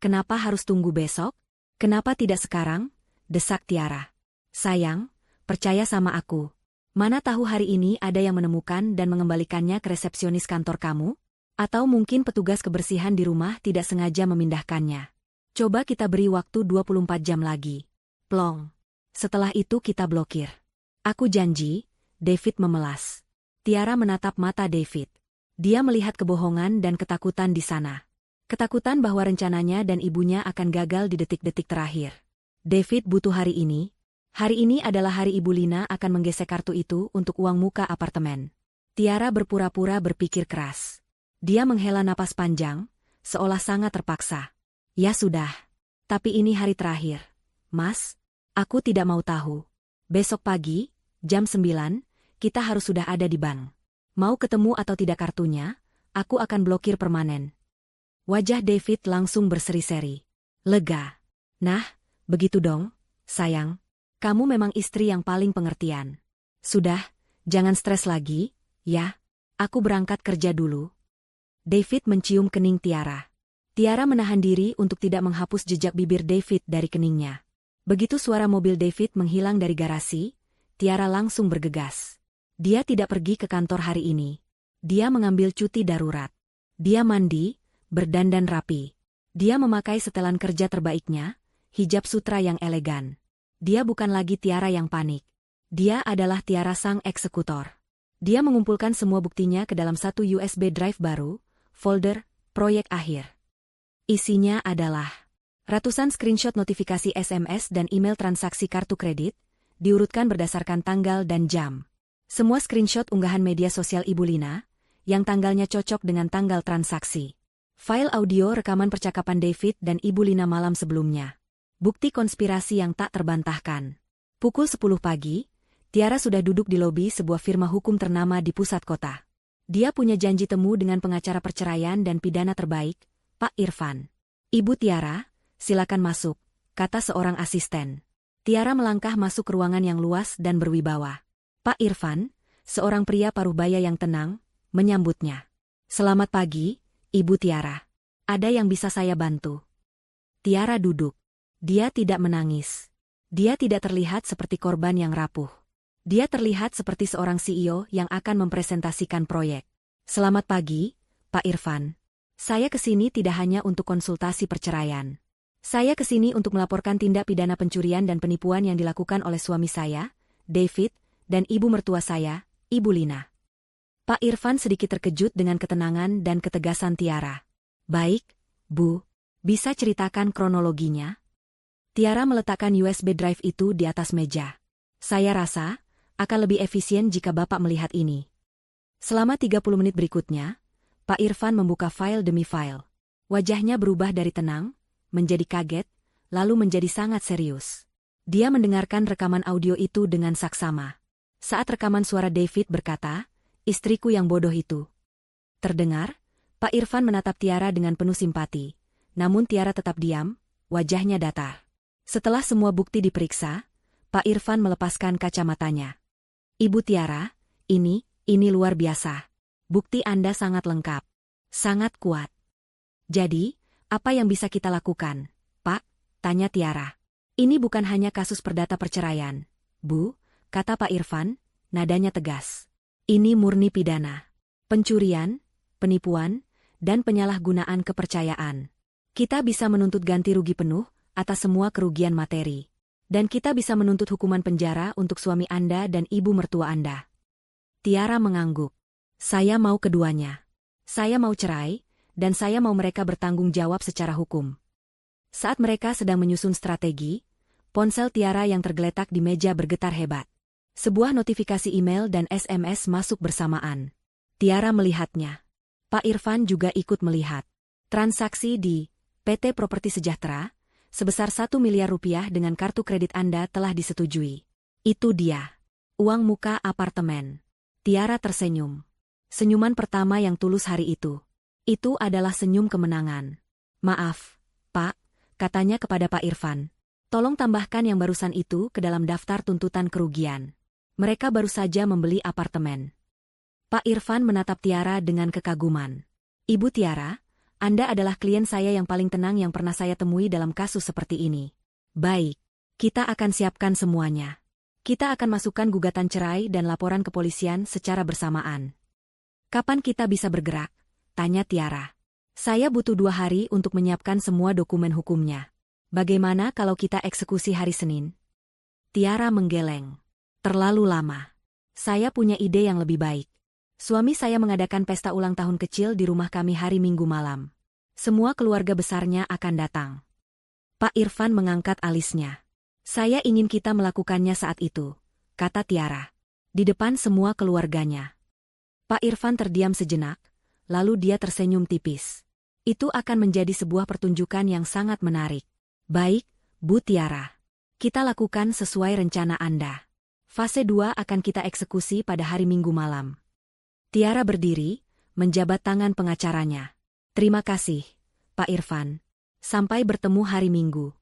Kenapa harus tunggu besok? Kenapa tidak sekarang? Desak Tiara. Sayang, percaya sama aku. Mana tahu hari ini ada yang menemukan dan mengembalikannya ke resepsionis kantor kamu? Atau mungkin petugas kebersihan di rumah tidak sengaja memindahkannya. Coba kita beri waktu 24 jam lagi. Plong. Setelah itu kita blokir. Aku janji, David memelas. Tiara menatap mata David. Dia melihat kebohongan dan ketakutan di sana. Ketakutan bahwa rencananya dan ibunya akan gagal di detik-detik terakhir. David butuh hari ini. Hari ini adalah hari Ibu Lina akan menggesek kartu itu untuk uang muka apartemen. Tiara berpura-pura berpikir keras. Dia menghela napas panjang, seolah sangat terpaksa. Ya sudah. Tapi ini hari terakhir. Mas, aku tidak mau tahu. Besok pagi, jam 9, kita harus sudah ada di bank. Mau ketemu atau tidak kartunya, aku akan blokir permanen. Wajah David langsung berseri-seri. Lega. Nah, begitu dong, sayang. Kamu memang istri yang paling pengertian. Sudah, jangan stres lagi, ya. Aku berangkat kerja dulu. David mencium kening Tiara. Tiara menahan diri untuk tidak menghapus jejak bibir David dari keningnya. Begitu suara mobil David menghilang dari garasi, Tiara langsung bergegas. Dia tidak pergi ke kantor hari ini. Dia mengambil cuti darurat. Dia mandi, berdandan rapi. Dia memakai setelan kerja terbaiknya, hijab sutra yang elegan. Dia bukan lagi Tiara yang panik. Dia adalah Tiara sang eksekutor. Dia mengumpulkan semua buktinya ke dalam satu USB drive baru, folder, proyek akhir. Isinya adalah ratusan screenshot notifikasi SMS dan email transaksi kartu kredit, diurutkan berdasarkan tanggal dan jam. Semua screenshot unggahan media sosial Ibu Lina, yang tanggalnya cocok dengan tanggal transaksi. File audio rekaman percakapan David dan Ibu Lina malam sebelumnya. Bukti konspirasi yang tak terbantahkan. Pukul 10 pagi, Tiara sudah duduk di lobi sebuah firma hukum ternama di pusat kota. Dia punya janji temu dengan pengacara perceraian dan pidana terbaik, Pak Irfan. Ibu Tiara, silakan masuk, kata seorang asisten. Tiara melangkah masuk ke ruangan yang luas dan berwibawa. Pak Irfan, seorang pria paruh baya yang tenang, menyambutnya. Selamat pagi, Ibu Tiara. Ada yang bisa saya bantu? Tiara duduk. Dia tidak menangis. Dia tidak terlihat seperti korban yang rapuh. Dia terlihat seperti seorang CEO yang akan mempresentasikan proyek. Selamat pagi, Pak Irfan. Saya kesini tidak hanya untuk konsultasi perceraian. Saya kesini untuk melaporkan tindak pidana pencurian dan penipuan yang dilakukan oleh suami saya, David, dan ibu mertua saya, Ibu Lina. Pak Irfan sedikit terkejut dengan ketenangan dan ketegasan Tiara. Baik, Bu. Bisa ceritakan kronologinya? Tiara meletakkan USB drive itu di atas meja. Saya rasa akan lebih efisien jika Bapak melihat ini. Selama 30 menit berikutnya, Pak Irfan membuka file demi file. Wajahnya berubah dari tenang, menjadi kaget, lalu menjadi sangat serius. Dia mendengarkan rekaman audio itu dengan saksama. Saat rekaman suara David berkata, "Istriku yang bodoh itu." Terdengar, Pak Irfan menatap Tiara dengan penuh simpati. Namun Tiara tetap diam, wajahnya datar. Setelah semua bukti diperiksa, Pak Irfan melepaskan kacamatanya. Ibu Tiara, ini luar biasa. Bukti Anda sangat lengkap. Sangat kuat. Jadi, apa yang bisa kita lakukan, Pak? Tanya Tiara. Ini bukan hanya kasus perdata perceraian, Bu, kata Pak Irfan, nadanya tegas. Ini murni pidana. Pencurian, penipuan, dan penyalahgunaan kepercayaan. Kita bisa menuntut ganti rugi penuh atas semua kerugian materi. Dan kita bisa menuntut hukuman penjara untuk suami Anda dan ibu mertua Anda. Tiara mengangguk. Saya mau keduanya. Saya mau cerai, dan saya mau mereka bertanggung jawab secara hukum. Saat mereka sedang menyusun strategi, ponsel Tiara yang tergeletak di meja bergetar hebat. Sebuah notifikasi email dan SMS masuk bersamaan. Tiara melihatnya. Pak Irfan juga ikut melihat. Transaksi di PT Properti Sejahtera sebesar 1 miliar rupiah dengan kartu kredit Anda telah disetujui. Itu dia. Uang muka apartemen. Tiara tersenyum. Senyuman pertama yang tulus hari itu. Itu adalah senyum kemenangan. Maaf, Pak, katanya kepada Pak Irfan. Tolong tambahkan yang barusan itu ke dalam daftar tuntutan kerugian. Mereka baru saja membeli apartemen. Pak Irfan menatap Tiara dengan kekaguman. Ibu Tiara, Anda adalah klien saya yang paling tenang yang pernah saya temui dalam kasus seperti ini. Baik, kita akan siapkan semuanya. Kita akan masukkan gugatan cerai dan laporan kepolisian secara bersamaan. Kapan kita bisa bergerak? Tanya Tiara. Saya butuh 2 hari untuk menyiapkan semua dokumen hukumnya. Bagaimana kalau kita eksekusi hari Senin? Tiara menggeleng. Terlalu lama. Saya punya ide yang lebih baik. Suami saya mengadakan pesta ulang tahun kecil di rumah kami hari Minggu malam. Semua keluarga besarnya akan datang. Pak Irfan mengangkat alisnya. Saya ingin kita melakukannya saat itu, kata Tiara. Di depan semua keluarganya. Pak Irfan terdiam sejenak, lalu dia tersenyum tipis. Itu akan menjadi sebuah pertunjukan yang sangat menarik. Baik, Bu Tiara. Kita lakukan sesuai rencana Anda. Fase 2 akan kita eksekusi pada hari Minggu malam. Tiara berdiri, menjabat tangan pengacaranya. Terima kasih, Pak Irfan. Sampai bertemu hari Minggu.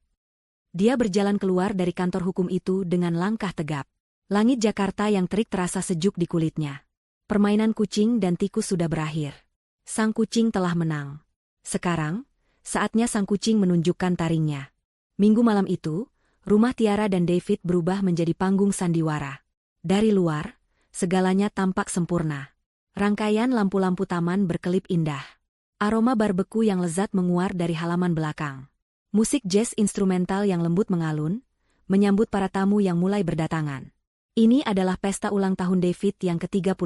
Dia berjalan keluar dari kantor hukum itu dengan langkah tegap. Langit Jakarta yang terik terasa sejuk di kulitnya. Permainan kucing dan tikus sudah berakhir. Sang kucing telah menang. Sekarang, saatnya sang kucing menunjukkan taringnya. Minggu malam itu, rumah Tiara dan David berubah menjadi panggung sandiwara. Dari luar, segalanya tampak sempurna. Rangkaian lampu-lampu taman berkelip indah. Aroma barbeku yang lezat menguar dari halaman belakang. Musik jazz instrumental yang lembut mengalun, menyambut para tamu yang mulai berdatangan. Ini adalah pesta ulang tahun David yang ke-35.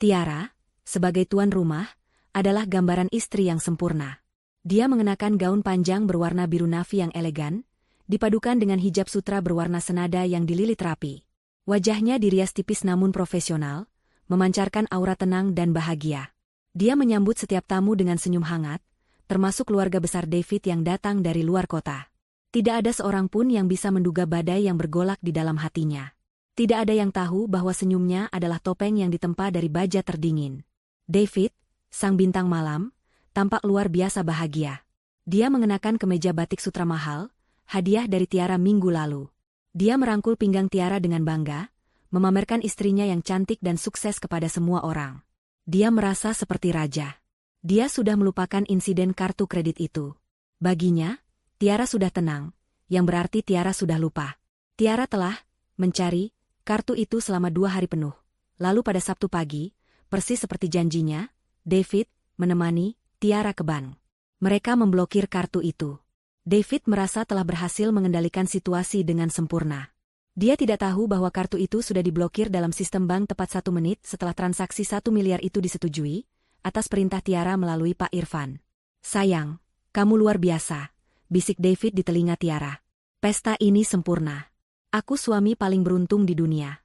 Tiara, sebagai tuan rumah, adalah gambaran istri yang sempurna. Dia mengenakan gaun panjang berwarna biru navy yang elegan, dipadukan dengan hijab sutra berwarna senada yang dililit rapi. Wajahnya dirias tipis namun profesional, memancarkan aura tenang dan bahagia. Dia menyambut setiap tamu dengan senyum hangat, termasuk keluarga besar David yang datang dari luar kota. Tidak ada seorang pun yang bisa menduga badai yang bergolak di dalam hatinya. Tidak ada yang tahu bahwa senyumnya adalah topeng yang ditempa dari baja terdingin. David, sang bintang malam, tampak luar biasa bahagia. Dia mengenakan kemeja batik sutra mahal, hadiah dari Tiara minggu lalu. Dia merangkul pinggang Tiara dengan bangga, memamerkan istrinya yang cantik dan sukses kepada semua orang. Dia merasa seperti raja. Dia sudah melupakan insiden kartu kredit itu. Baginya, Tiara sudah tenang, yang berarti Tiara sudah lupa. Tiara telah mencari kartu itu selama 2 hari penuh. Lalu pada Sabtu pagi, persis seperti janjinya, David menemani Tiara ke bank. Mereka memblokir kartu itu. David merasa telah berhasil mengendalikan situasi dengan sempurna. Dia tidak tahu bahwa kartu itu sudah diblokir dalam sistem bank tepat 1 menit setelah transaksi 1 miliar itu disetujui, atas perintah Tiara melalui Pak Irfan. Sayang, kamu luar biasa, bisik David di telinga Tiara. Pesta ini sempurna. Aku suami paling beruntung di dunia.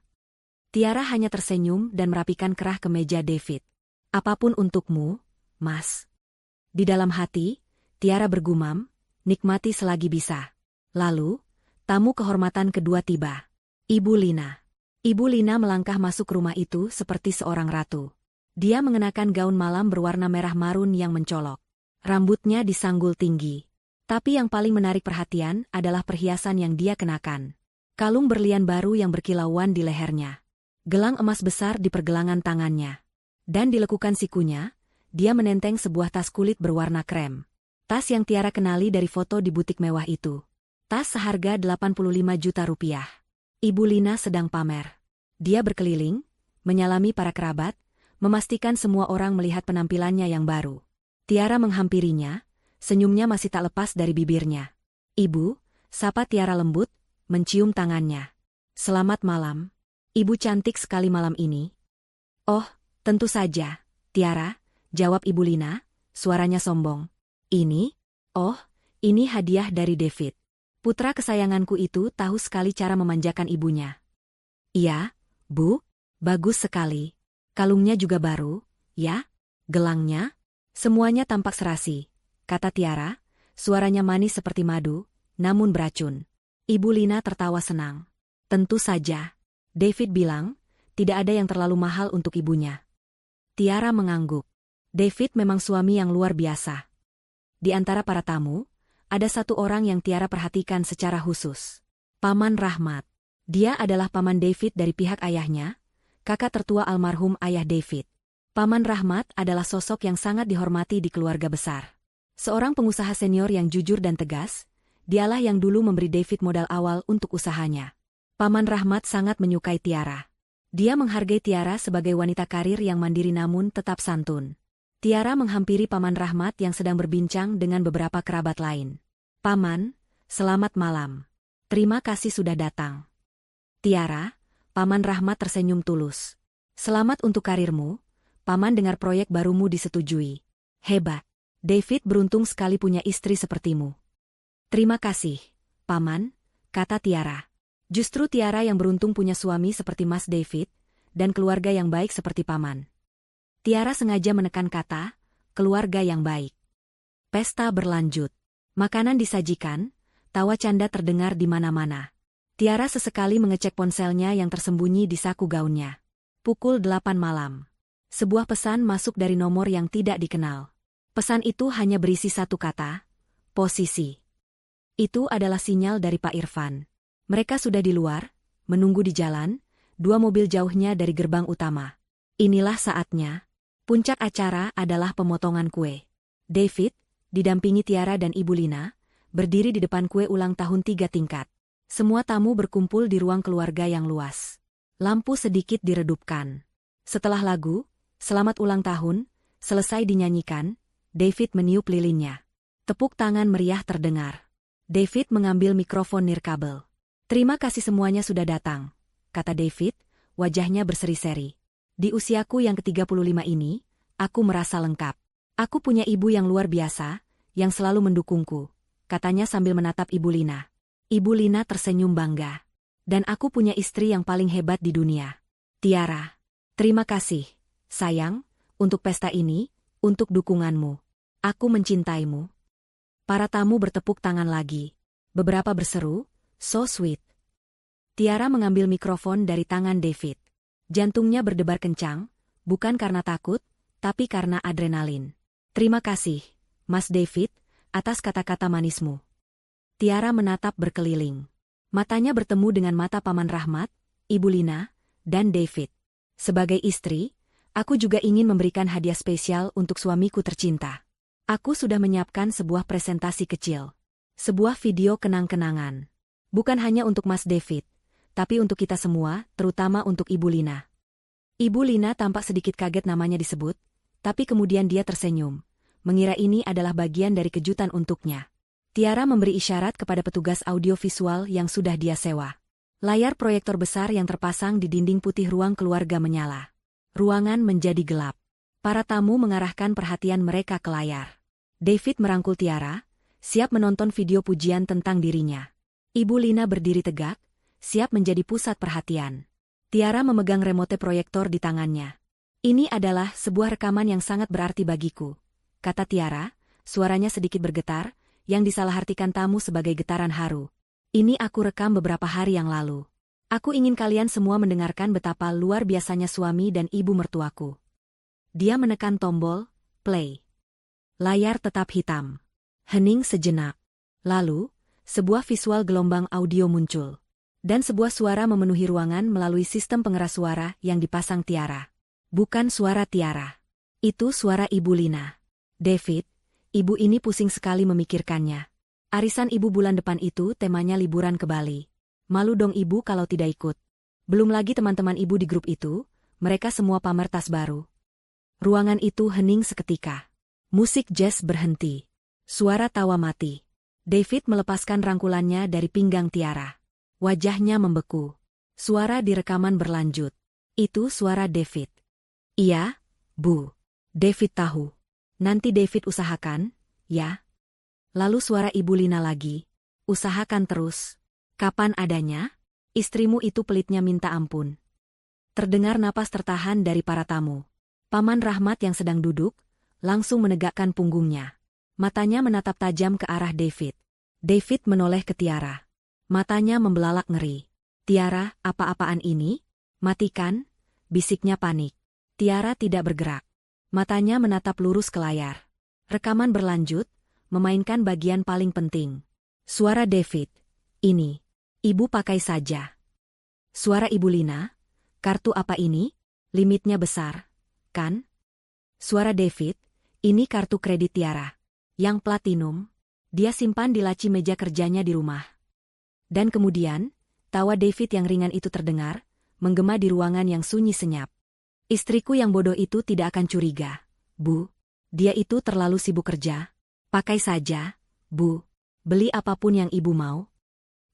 Tiara hanya tersenyum dan merapikan kerah kemeja David. Apapun untukmu, Mas. Di dalam hati, Tiara bergumam, nikmati selagi bisa. Lalu, tamu kehormatan kedua tiba. Ibu Lina. Ibu Lina melangkah masuk rumah itu seperti seorang ratu. Dia mengenakan gaun malam berwarna merah marun yang mencolok. Rambutnya disanggul tinggi. Tapi yang paling menarik perhatian adalah perhiasan yang dia kenakan. Kalung berlian baru yang berkilauan di lehernya. Gelang emas besar di pergelangan tangannya. Dan di lekukan sikunya, dia menenteng sebuah tas kulit berwarna krem. Tas yang Tiara kenali dari foto di butik mewah itu. Tas seharga 85 juta rupiah. Ibu Lina sedang pamer. Dia berkeliling, menyalami para kerabat, memastikan semua orang melihat penampilannya yang baru. Tiara menghampirinya, senyumnya masih tak lepas dari bibirnya. Ibu, sapa Tiara lembut, mencium tangannya. Selamat malam. Ibu cantik sekali malam ini. Oh, tentu saja, Tiara, jawab Ibu Lina, suaranya sombong. Ini? Oh, ini hadiah dari David. Putra kesayanganku itu tahu sekali cara memanjakan ibunya. Iya, Bu, bagus sekali. Kalungnya juga baru, ya? Gelangnya? Semuanya tampak serasi, kata Tiara, suaranya manis seperti madu, namun beracun. Ibu Lina tertawa senang. Tentu saja, David bilang, tidak ada yang terlalu mahal untuk ibunya. Tiara mengangguk. David memang suami yang luar biasa. Di antara para tamu, ada satu orang yang Tiara perhatikan secara khusus. Paman Rahmat. Dia adalah paman David dari pihak ayahnya, kakak tertua almarhum ayah David. Paman Rahmat adalah sosok yang sangat dihormati di keluarga besar. Seorang pengusaha senior yang jujur dan tegas, Dialah yang dulu memberi David modal awal untuk usahanya. Paman Rahmat sangat menyukai Tiara. Dia menghargai Tiara sebagai wanita karir yang mandiri namun tetap santun. Tiara menghampiri Paman Rahmat yang sedang berbincang dengan beberapa kerabat lain. "Paman, selamat malam. Terima kasih sudah datang." "Tiara," Paman Rahmat tersenyum tulus. "Selamat untuk karirmu. Paman dengar proyek barumu disetujui. Hebat. David beruntung sekali punya istri sepertimu." "Terima kasih, Paman," kata Tiara. Justru Tiara yang beruntung punya suami seperti Mas David, dan keluarga yang baik seperti Paman. Tiara sengaja menekan kata, keluarga yang baik. Pesta berlanjut. Makanan disajikan, tawa canda terdengar di mana-mana. Tiara sesekali mengecek ponselnya yang tersembunyi di saku gaunnya. Pukul 8 malam. Sebuah pesan masuk dari nomor yang tidak dikenal. Pesan itu hanya berisi satu kata, posisi. Itu adalah sinyal dari Pak Irfan. Mereka sudah di luar, menunggu di jalan, 2 mobil jauhnya dari gerbang utama. Inilah saatnya. Puncak acara adalah pemotongan kue. David, didampingi Tiara dan Ibu Lina, berdiri di depan kue ulang tahun 3 tingkat. Semua tamu berkumpul di ruang keluarga yang luas. Lampu sedikit diredupkan. Setelah lagu, "Selamat ulang tahun," selesai dinyanyikan, David meniup lilinnya. Tepuk tangan meriah terdengar. David mengambil mikrofon nirkabel. "Terima kasih semuanya sudah datang," kata David, wajahnya berseri-seri. "Di usiaku yang ke-35 ini, aku merasa lengkap. Aku punya ibu yang luar biasa, yang selalu mendukungku," katanya sambil menatap Ibu Lina. Ibu Lina tersenyum bangga. "Dan aku punya istri yang paling hebat di dunia. Tiara, terima kasih, sayang, untuk pesta ini, untuk dukunganmu. Aku mencintaimu." Para tamu bertepuk tangan lagi. Beberapa berseru, "So sweet." Tiara mengambil mikrofon dari tangan David. Jantungnya berdebar kencang, bukan karena takut, tapi karena adrenalin. "Terima kasih, Mas David, atas kata-kata manismu." Tiara menatap berkeliling. Matanya bertemu dengan mata Paman Rahmat, Ibu Lina, dan David. "Sebagai istri, aku juga ingin memberikan hadiah spesial untuk suamiku tercinta. Aku sudah menyiapkan sebuah presentasi kecil. Sebuah video kenang-kenangan. Bukan hanya untuk Mas David, tapi untuk kita semua, terutama untuk Ibu Lina." Ibu Lina tampak sedikit kaget namanya disebut, tapi kemudian dia tersenyum, mengira ini adalah bagian dari kejutan untuknya. Tiara memberi isyarat kepada petugas audiovisual yang sudah dia sewa. Layar proyektor besar yang terpasang di dinding putih ruang keluarga menyala. Ruangan menjadi gelap. Para tamu mengarahkan perhatian mereka ke layar. David merangkul Tiara, siap menonton video pujian tentang dirinya. Ibu Lina berdiri tegak, siap menjadi pusat perhatian. Tiara memegang remote proyektor di tangannya. "Ini adalah sebuah rekaman yang sangat berarti bagiku," kata Tiara, suaranya sedikit bergetar, yang disalahartikan tamu sebagai getaran haru. "Ini aku rekam beberapa hari yang lalu. Aku ingin kalian semua mendengarkan betapa luar biasanya suami dan ibu mertuaku." Dia menekan tombol play. Layar tetap hitam. Hening sejenak. Lalu, sebuah visual gelombang audio muncul. Dan sebuah suara memenuhi ruangan melalui sistem pengeras suara yang dipasang Tiara. Bukan suara Tiara. Itu suara Ibu Lina. "David, ibu ini pusing sekali memikirkannya. Arisan ibu bulan depan itu temanya liburan ke Bali. Malu dong ibu kalau tidak ikut. Belum lagi teman-teman ibu di grup itu, mereka semua pamer tas baru." Ruangan itu hening seketika. Musik jazz berhenti. Suara tawa mati. David melepaskan rangkulannya dari pinggang Tiara. Wajahnya membeku. Suara di rekaman berlanjut. "Itu suara David." "Iya, Bu. David tahu. Nanti David usahakan, ya." Lalu suara Ibu Lina lagi. "Usahakan terus. Kapan adanya?" "Istrimu itu pelitnya minta ampun." Terdengar napas tertahan dari para tamu. Paman Rahmat yang sedang duduk, langsung menegakkan punggungnya. Matanya menatap tajam ke arah David. David menoleh ke Tiara. Matanya membelalak ngeri. "Tiara, apa-apaan ini? Matikan," bisiknya panik. Tiara tidak bergerak. Matanya menatap lurus ke layar. Rekaman berlanjut, memainkan bagian paling penting. Suara David. "Ini. Ibu pakai saja." Suara Ibu Lina. "Kartu apa ini? Limitnya besar, kan?" Suara David. "Ini kartu kredit Tiara. Yang platinum." Dia simpan di laci meja kerjanya di rumah. Dan kemudian, tawa David yang ringan itu terdengar, menggema di ruangan yang sunyi senyap. Istriku yang bodoh itu tidak akan curiga, Bu. Dia itu terlalu sibuk kerja. Pakai saja, Bu. Beli apapun yang ibu mau.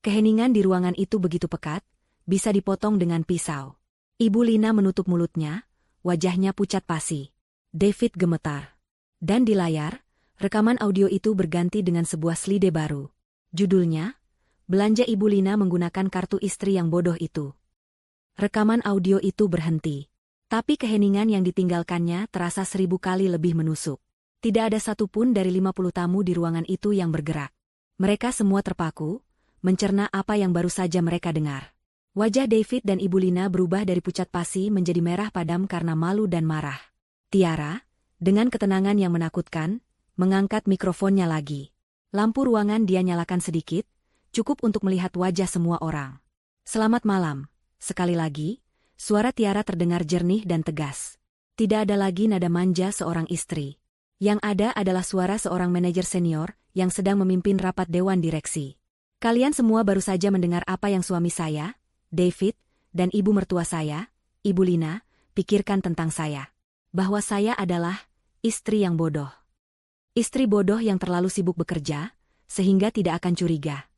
Keheningan di ruangan itu begitu pekat, bisa dipotong dengan pisau. Ibu Lina menutup mulutnya, wajahnya pucat pasi. David gemetar. Dan di layar, rekaman audio itu berganti dengan sebuah slide baru. Judulnya, Belanja Ibu Lina menggunakan kartu istri yang bodoh itu. Rekaman audio itu berhenti. Tapi keheningan yang ditinggalkannya terasa 1000 kali lebih menusuk. Tidak ada satupun dari 50 tamu di ruangan itu yang bergerak. Mereka semua terpaku, mencerna apa yang baru saja mereka dengar. Wajah David dan Ibu Lina berubah dari pucat pasi menjadi merah padam karena malu dan marah. Tiara, dengan ketenangan yang menakutkan, mengangkat mikrofonnya lagi. Lampu ruangan dia nyalakan sedikit, cukup untuk melihat wajah semua orang. Selamat malam, sekali lagi. Suara Tiara terdengar jernih dan tegas. Tidak ada lagi nada manja seorang istri. Yang ada adalah suara seorang manajer senior yang sedang memimpin rapat dewan direksi. Kalian semua baru saja mendengar apa yang suami saya, David, dan ibu mertua saya, Ibu Lina, pikirkan tentang saya. Bahwa saya adalah istri yang bodoh. Istri bodoh yang terlalu sibuk bekerja, sehingga tidak akan curiga.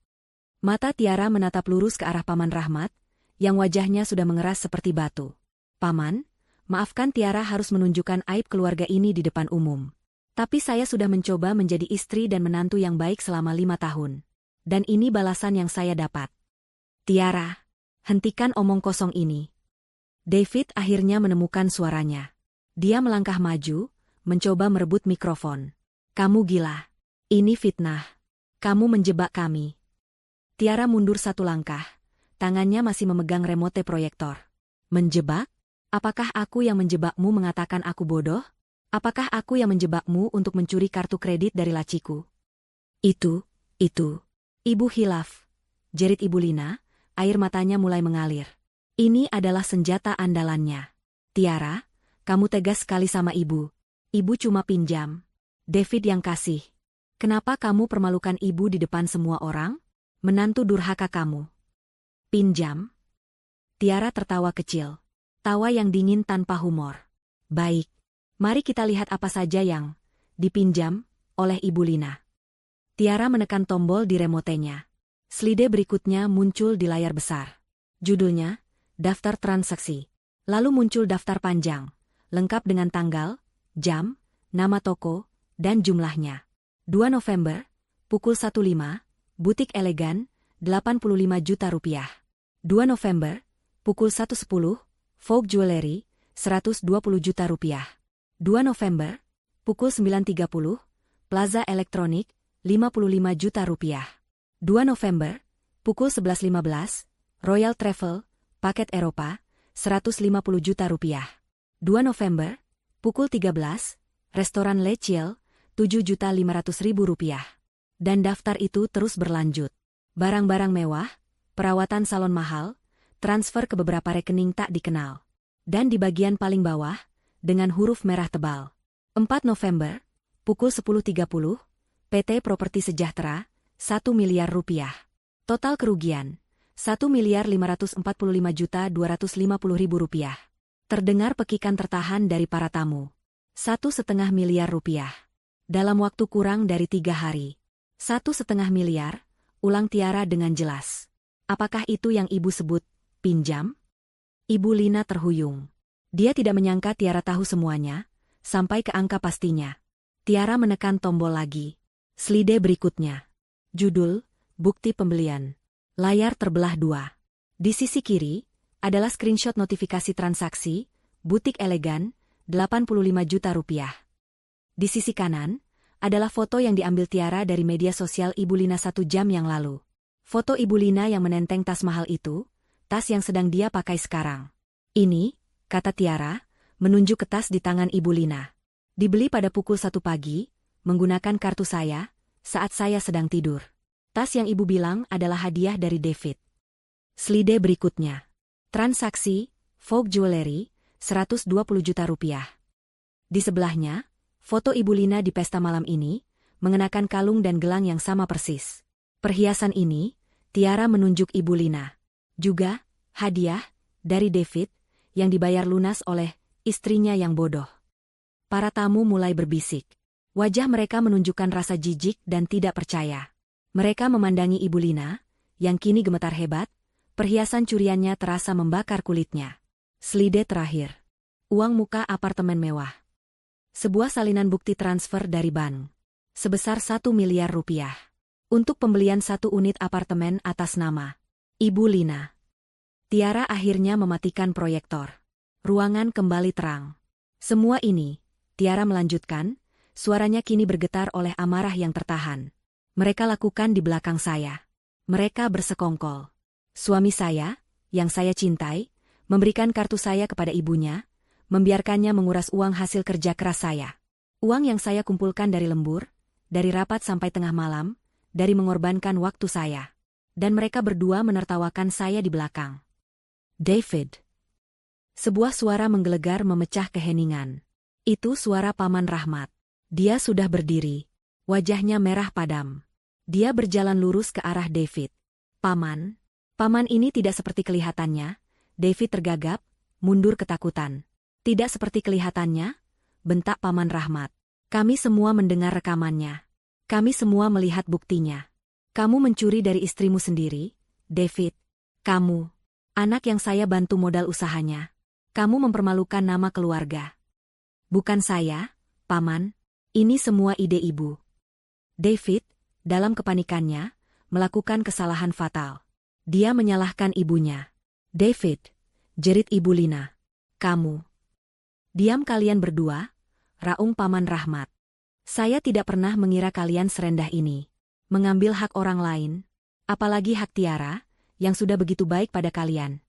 Mata Tiara menatap lurus ke arah Paman Rahmat, yang wajahnya sudah mengeras seperti batu. Paman, maafkan Tiara harus menunjukkan aib keluarga ini di depan umum. Tapi saya sudah mencoba menjadi istri dan menantu yang baik selama 5 tahun. Dan ini balasan yang saya dapat. Tiara, hentikan omong kosong ini. David akhirnya menemukan suaranya. Dia melangkah maju, mencoba merebut mikrofon. Kamu gila. Ini fitnah. Kamu menjebak kami. Tiara mundur 1 langkah. Tangannya masih memegang remote proyektor. Menjebak? Apakah aku yang menjebakmu mengatakan aku bodoh? Apakah aku yang menjebakmu untuk mencuri kartu kredit dari laciku? Itu. Ibu hilaf. Jerit Ibu Lina, air matanya mulai mengalir. Ini adalah senjata andalannya. Tiara, kamu tegas sekali sama ibu. Ibu cuma pinjam. David yang kasih. Kenapa kamu permalukan ibu di depan semua orang? Menantu durhaka kamu. Pinjam? Tiara tertawa kecil. Tawa yang dingin tanpa humor. Baik. Mari kita lihat apa saja yang dipinjam oleh Ibu Lina. Tiara menekan tombol di remotenya. Slide berikutnya muncul di layar besar. Judulnya, Daftar Transaksi. Lalu muncul daftar panjang, lengkap dengan tanggal, jam, nama toko, dan jumlahnya. 2 November, pukul 1.05, butik elegan, 85 juta rupiah. 2 November, pukul 1.10, Vogue Jewelry, 120 juta rupiah. 2 November, pukul 9.30, Plaza Elektronik, 55 juta rupiah. 2 November, pukul 11.15, Royal Travel, paket Eropa, 150 juta rupiah. 2 November, pukul 13, Restoran Le Ciel, 7.500.000 rupiah. Dan daftar itu terus berlanjut. Barang-barang mewah, perawatan salon mahal, transfer ke beberapa rekening tak dikenal. Dan di bagian paling bawah, dengan huruf merah tebal. 4 November, pukul 10.30, PT Properti Sejahtera, 1 miliar rupiah. Total kerugian, 1.545.250.000 rupiah. Terdengar pekikan tertahan dari para tamu. 1,5 miliar rupiah. Dalam waktu kurang dari 3 hari. 1,5 miliar, ulang Tiara dengan jelas. Apakah itu yang ibu sebut pinjam? Ibu Lina terhuyung. Dia tidak menyangka Tiara tahu semuanya, sampai ke angka pastinya. Tiara menekan tombol lagi. Slide berikutnya. Judul, Bukti Pembelian. Layar terbelah 2. Di sisi kiri, adalah screenshot notifikasi transaksi, butik elegan, 85 juta rupiah. Di sisi kanan, adalah foto yang diambil Tiara dari media sosial Ibu Lina 1 jam yang lalu. Foto Ibu Lina yang menenteng tas mahal itu, tas yang sedang dia pakai sekarang. Ini, kata Tiara, menunjuk ke tas di tangan Ibu Lina. Dibeli pada pukul 1 pagi, menggunakan kartu saya, saat saya sedang tidur. Tas yang ibu bilang adalah hadiah dari David. Slide berikutnya. Transaksi, Vogue Jewelry, 120 juta rupiah. Di sebelahnya, foto Ibu Lina di pesta malam ini, mengenakan kalung dan gelang yang sama persis. Perhiasan ini, Tiara menunjuk Ibu Lina. Juga, hadiah, dari David, yang dibayar lunas oleh istrinya yang bodoh. Para tamu mulai berbisik. Wajah mereka menunjukkan rasa jijik dan tidak percaya. Mereka memandangi Ibu Lina, yang kini gemetar hebat, perhiasan curiannya terasa membakar kulitnya. Slide terakhir. Uang muka apartemen mewah. Sebuah salinan bukti transfer dari bank. Sebesar 1 miliar rupiah. Untuk pembelian 1 unit apartemen atas nama Ibu Lina. Tiara akhirnya mematikan proyektor. Ruangan kembali terang. Semua ini, Tiara melanjutkan, suaranya kini bergetar oleh amarah yang tertahan. Mereka lakukan di belakang saya. Mereka bersekongkol. Suami saya, yang saya cintai, memberikan kartu saya kepada ibunya, membiarkannya menguras uang hasil kerja keras saya. Uang yang saya kumpulkan dari lembur, dari rapat sampai tengah malam, dari mengorbankan waktu saya. Dan mereka berdua menertawakan saya di belakang. David. Sebuah suara menggelegar memecah keheningan. Itu suara Paman Rahmat. Dia sudah berdiri. Wajahnya merah padam. Dia berjalan lurus ke arah David. Paman. Paman ini tidak seperti kelihatannya. David tergagap, mundur ketakutan. Tidak seperti kelihatannya, bentak Paman Rahmat. Kami semua mendengar rekamannya. Kami semua melihat buktinya. Kamu mencuri dari istrimu sendiri, David. Kamu, anak yang saya bantu modal usahanya. Kamu mempermalukan nama keluarga. Bukan saya, Paman. Ini semua ide ibu. David, dalam kepanikannya, melakukan kesalahan fatal. Dia menyalahkan ibunya. David, jerit Ibu Lina. Kamu. Diam kalian berdua, raung Paman Rahmat. Saya tidak pernah mengira kalian serendah ini. Mengambil hak orang lain, apalagi hak Tiara, yang sudah begitu baik pada kalian.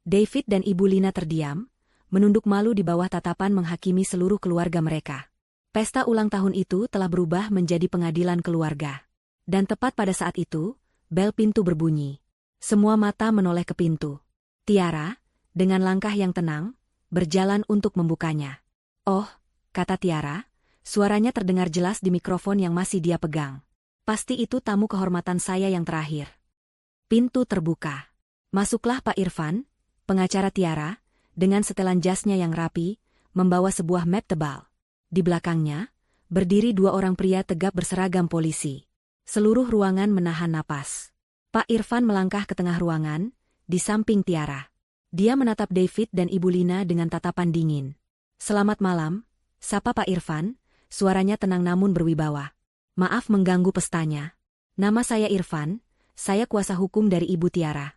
David dan Ibu Lina terdiam, menunduk malu di bawah tatapan menghakimi seluruh keluarga mereka. Pesta ulang tahun itu telah berubah menjadi pengadilan keluarga. Dan tepat pada saat itu, bel pintu berbunyi. Semua mata menoleh ke pintu. Tiara, dengan langkah yang tenang, berjalan untuk membukanya. Oh, kata Tiara, suaranya terdengar jelas di mikrofon yang masih dia pegang. Pasti itu tamu kehormatan saya yang terakhir. Pintu terbuka. Masuklah Pak Irfan, pengacara Tiara, dengan setelan jasnya yang rapi, membawa sebuah map tebal. Di belakangnya, berdiri 2 orang pria tegap berseragam polisi. Seluruh ruangan menahan napas. Pak Irfan melangkah ke tengah ruangan, di samping Tiara. Dia menatap David dan Ibu Lina dengan tatapan dingin. Selamat malam, sapa Pak Irfan, suaranya tenang namun berwibawa. Maaf mengganggu pestanya. Nama saya Irfan, saya kuasa hukum dari Ibu Tiara.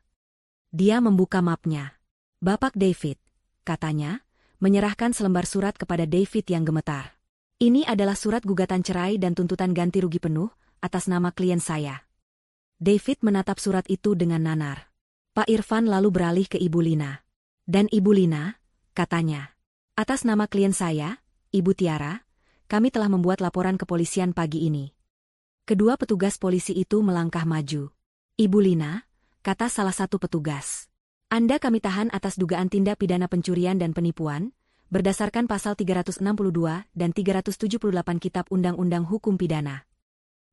Dia membuka mapnya. Bapak David, katanya, menyerahkan selembar surat kepada David yang gemetar. Ini adalah surat gugatan cerai dan tuntutan ganti rugi penuh atas nama klien saya. David menatap surat itu dengan nanar. Pak Irfan lalu beralih ke Ibu Lina. Dan Ibu Lina, katanya, atas nama klien saya, Ibu Tiara, kami telah membuat laporan kepolisian pagi ini. Kedua petugas polisi itu melangkah maju. Ibu Lina, kata salah satu petugas. Anda kami tahan atas dugaan tindak pidana pencurian dan penipuan, berdasarkan pasal 362 dan 378 Kitab Undang-Undang Hukum Pidana.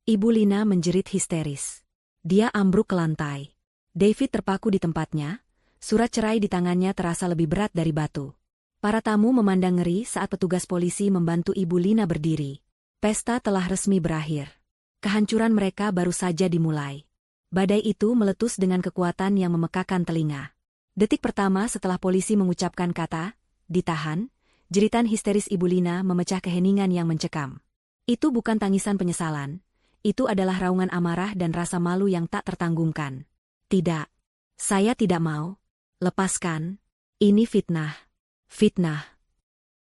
Ibu Lina menjerit histeris. Dia ambruk ke lantai. David terpaku di tempatnya, surat cerai di tangannya terasa lebih berat dari batu. Para tamu memandang ngeri saat petugas polisi membantu Ibu Lina berdiri. Pesta telah resmi berakhir. Kehancuran mereka baru saja dimulai. Badai itu meletus dengan kekuatan yang memekakan telinga. Detik pertama setelah polisi mengucapkan kata, ditahan, jeritan histeris Ibu Lina memecah keheningan yang mencekam. Itu bukan tangisan penyesalan, itu adalah raungan amarah dan rasa malu yang tak tertanggungkan. Tidak. Saya tidak mau. Lepaskan. Ini fitnah. Fitnah.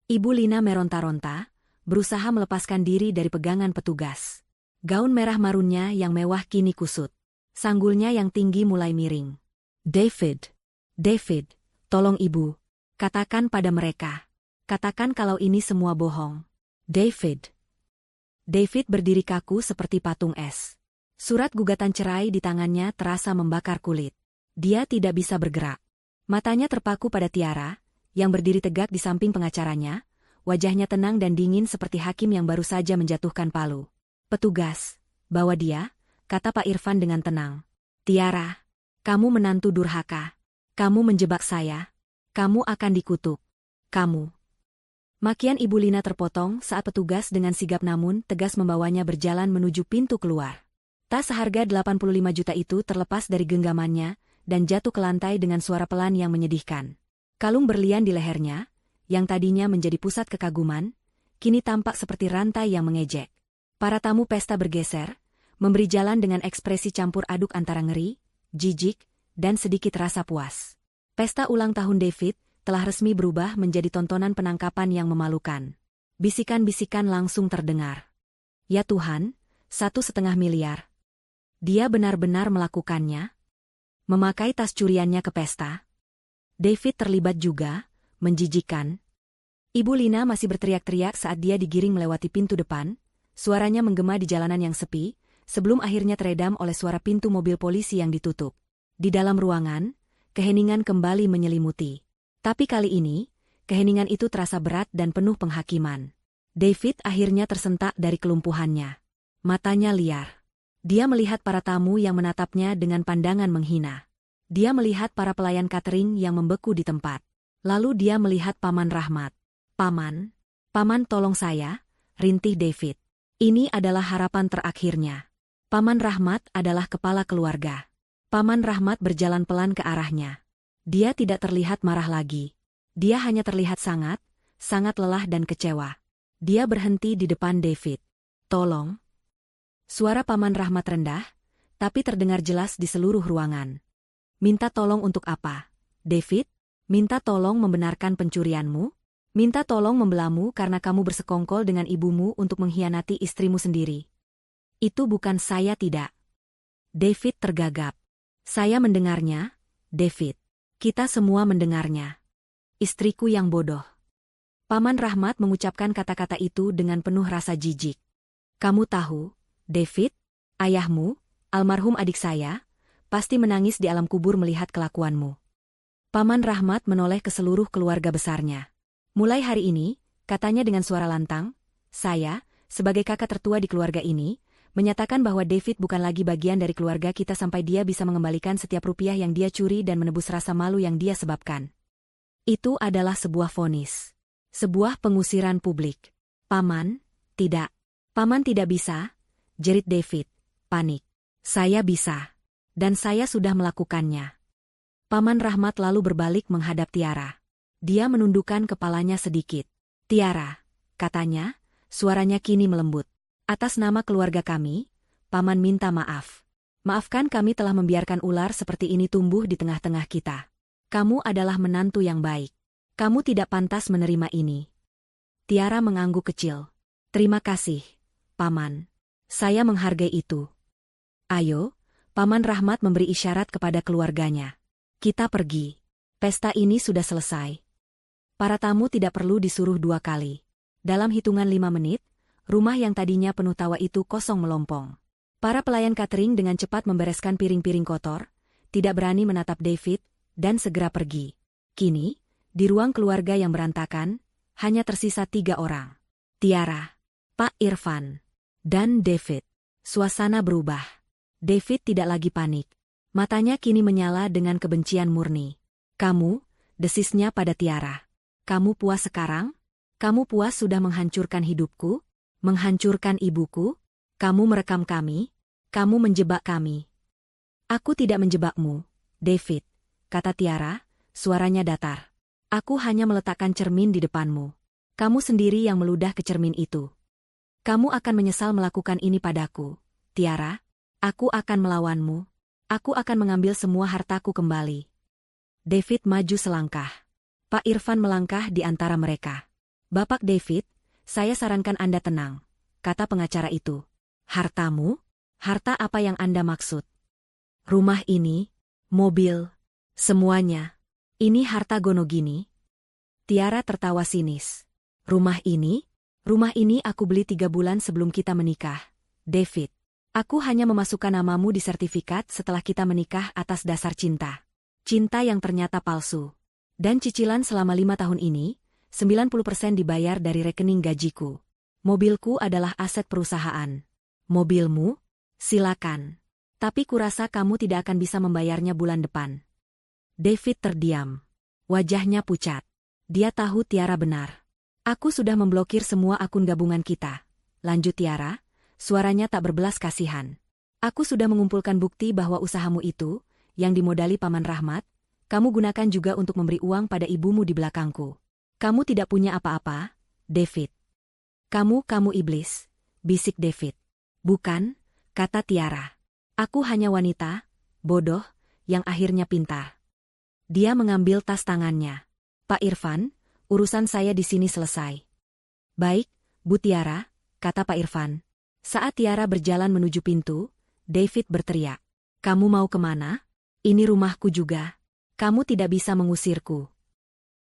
Ibu Lina meronta-ronta, berusaha melepaskan diri dari pegangan petugas. Gaun merah marunnya yang mewah kini kusut. Sanggulnya yang tinggi mulai miring. David. David, tolong ibu. Katakan pada mereka. Katakan kalau ini semua bohong. David. David berdiri kaku seperti patung es. Surat gugatan cerai di tangannya terasa membakar kulit. Dia tidak bisa bergerak. Matanya terpaku pada Tiara, yang berdiri tegak di samping pengacaranya, wajahnya tenang dan dingin seperti hakim yang baru saja menjatuhkan palu. Petugas, bawa dia, kata Pak Irfan dengan tenang. Tiara, kamu menantu durhaka. Kamu menjebak saya. Kamu akan dikutuk. Kamu. Makian Ibu Lina terpotong saat petugas dengan sigap namun tegas membawanya berjalan menuju pintu keluar. Tas seharga 85 juta itu terlepas dari genggamannya dan jatuh ke lantai dengan suara pelan yang menyedihkan. Kalung berlian di lehernya, yang tadinya menjadi pusat kekaguman, kini tampak seperti rantai yang mengejek. Para tamu pesta bergeser, memberi jalan dengan ekspresi campur aduk antara ngeri, jijik, dan sedikit rasa puas. Pesta ulang tahun David telah resmi berubah menjadi tontonan penangkapan yang memalukan. Bisikan-bisikan langsung terdengar. Ya Tuhan, 1,5 miliar. Dia benar-benar melakukannya? Memakai tas curiannya ke pesta? David terlibat juga, menjijikan. Ibu Lina masih berteriak-teriak saat dia digiring melewati pintu depan, suaranya menggema di jalanan yang sepi, sebelum akhirnya teredam oleh suara pintu mobil polisi yang ditutup. Di dalam ruangan, keheningan kembali menyelimuti. Tapi kali ini, keheningan itu terasa berat dan penuh penghakiman. David akhirnya tersentak dari kelumpuhannya. Matanya liar. Dia melihat para tamu yang menatapnya dengan pandangan menghina. Dia melihat para pelayan catering yang membeku di tempat. Lalu dia melihat Paman Rahmat. Paman, tolong saya, rintih David. Ini adalah harapan terakhirnya. Paman Rahmat adalah kepala keluarga. Paman Rahmat berjalan pelan ke arahnya. Dia tidak terlihat marah lagi. Dia hanya terlihat sangat lelah dan kecewa. Dia berhenti di depan David. Tolong. Suara Paman Rahmat rendah, tapi terdengar jelas di seluruh ruangan. Minta tolong untuk apa, David? Minta tolong membenarkan pencurianmu? Minta tolong membelamu karena kamu bersekongkol dengan ibumu untuk mengkhianati istrimu sendiri. Itu bukan saya tidak. David tergagap. Saya mendengarnya, David. Kita semua mendengarnya. Istriku yang bodoh. Paman Rahmat mengucapkan kata-kata itu dengan penuh rasa jijik. Kamu tahu, David, ayahmu, almarhum adik saya, pasti menangis di alam kubur melihat kelakuanmu. Paman Rahmat menoleh ke seluruh keluarga besarnya. Mulai hari ini, katanya dengan suara lantang, saya, sebagai kakak tertua di keluarga ini, menyatakan bahwa David bukan lagi bagian dari keluarga kita sampai dia bisa mengembalikan setiap rupiah yang dia curi dan menebus rasa malu yang dia sebabkan. Itu adalah sebuah vonis. Sebuah pengusiran publik. Paman, tidak. Paman tidak bisa, jerit David, panik. Saya bisa. Dan saya sudah melakukannya. Paman Rahmat lalu berbalik menghadap Tiara. Dia menundukkan kepalanya sedikit. Tiara, katanya, suaranya kini melembut. Atas nama keluarga kami, Paman minta maaf. Maafkan kami telah membiarkan ular seperti ini tumbuh di tengah-tengah kita. Kamu adalah menantu yang baik. Kamu tidak pantas menerima ini. Tiara mengangguk kecil. Terima kasih, Paman. Saya menghargai itu. Ayo, Paman Rahmat memberi isyarat kepada keluarganya. Kita pergi. Pesta ini sudah selesai. Para tamu tidak perlu disuruh 2 kali. Dalam hitungan 5 menit, rumah yang tadinya penuh tawa itu kosong melompong. Para pelayan catering dengan cepat membereskan piring-piring kotor, tidak berani menatap David, dan segera pergi. Kini, di ruang keluarga yang berantakan, hanya tersisa 3 orang. Tiara, Pak Irfan, dan David. Suasana berubah. David tidak lagi panik. Matanya kini menyala dengan kebencian murni. Kamu, desisnya pada Tiara. Kamu puas sekarang? Kamu puas sudah menghancurkan hidupku? Menghancurkan ibuku? Kamu merekam kami? Kamu menjebak kami? Aku tidak menjebakmu, David, kata Tiara, suaranya datar. Aku hanya meletakkan cermin di depanmu. Kamu sendiri yang meludah ke cermin itu. Kamu akan menyesal melakukan ini padaku, Tiara. Aku akan melawanmu. Aku akan mengambil semua hartaku kembali. David maju selangkah. Pak Irfan melangkah di antara mereka. Bapak David, saya sarankan Anda tenang, kata pengacara itu. Hartamu? Harta apa yang Anda maksud? Rumah ini, mobil, semuanya. Ini harta Gonogini? Tiara tertawa sinis. Rumah ini aku beli 3 bulan sebelum kita menikah, David. Aku hanya memasukkan namamu di sertifikat setelah kita menikah atas dasar cinta. Cinta yang ternyata palsu. Dan cicilan selama 5 tahun ini, 90% dibayar dari rekening gajiku. Mobilku adalah aset perusahaan. Mobilmu? Silakan. Tapi kurasa kamu tidak akan bisa membayarnya bulan depan. David terdiam. Wajahnya pucat. Dia tahu Tiara benar. Aku sudah memblokir semua akun gabungan kita. Lanjut Tiara, suaranya tak berbelas kasihan. Aku sudah mengumpulkan bukti bahwa usahamu itu, yang dimodali Paman Rahmat, kamu gunakan juga untuk memberi uang pada ibumu di belakangku. Kamu tidak punya apa-apa, David. Kamu iblis, bisik David. Bukan, kata Tiara. Aku hanya wanita, bodoh, yang akhirnya pintar. Dia mengambil tas tangannya. Pak Irfan, urusan saya di sini selesai. Baik, Bu Tiara, kata Pak Irfan. Saat Tiara berjalan menuju pintu, David berteriak. Kamu mau kemana? Ini rumahku juga. Kamu tidak bisa mengusirku.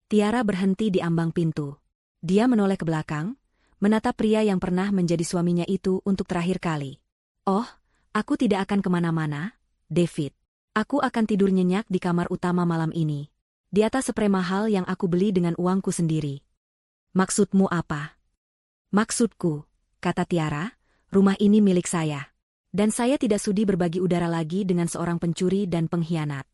Tiara berhenti di ambang pintu. Dia menoleh ke belakang, menatap pria yang pernah menjadi suaminya itu untuk terakhir kali. Oh, aku tidak akan kemana-mana, David. Aku akan tidur nyenyak di kamar utama malam ini. Di atas sprei mahal yang aku beli dengan uangku sendiri. Maksudmu apa? Maksudku, kata Tiara, rumah ini milik saya. Dan saya tidak sudi berbagi udara lagi dengan seorang pencuri dan pengkhianat.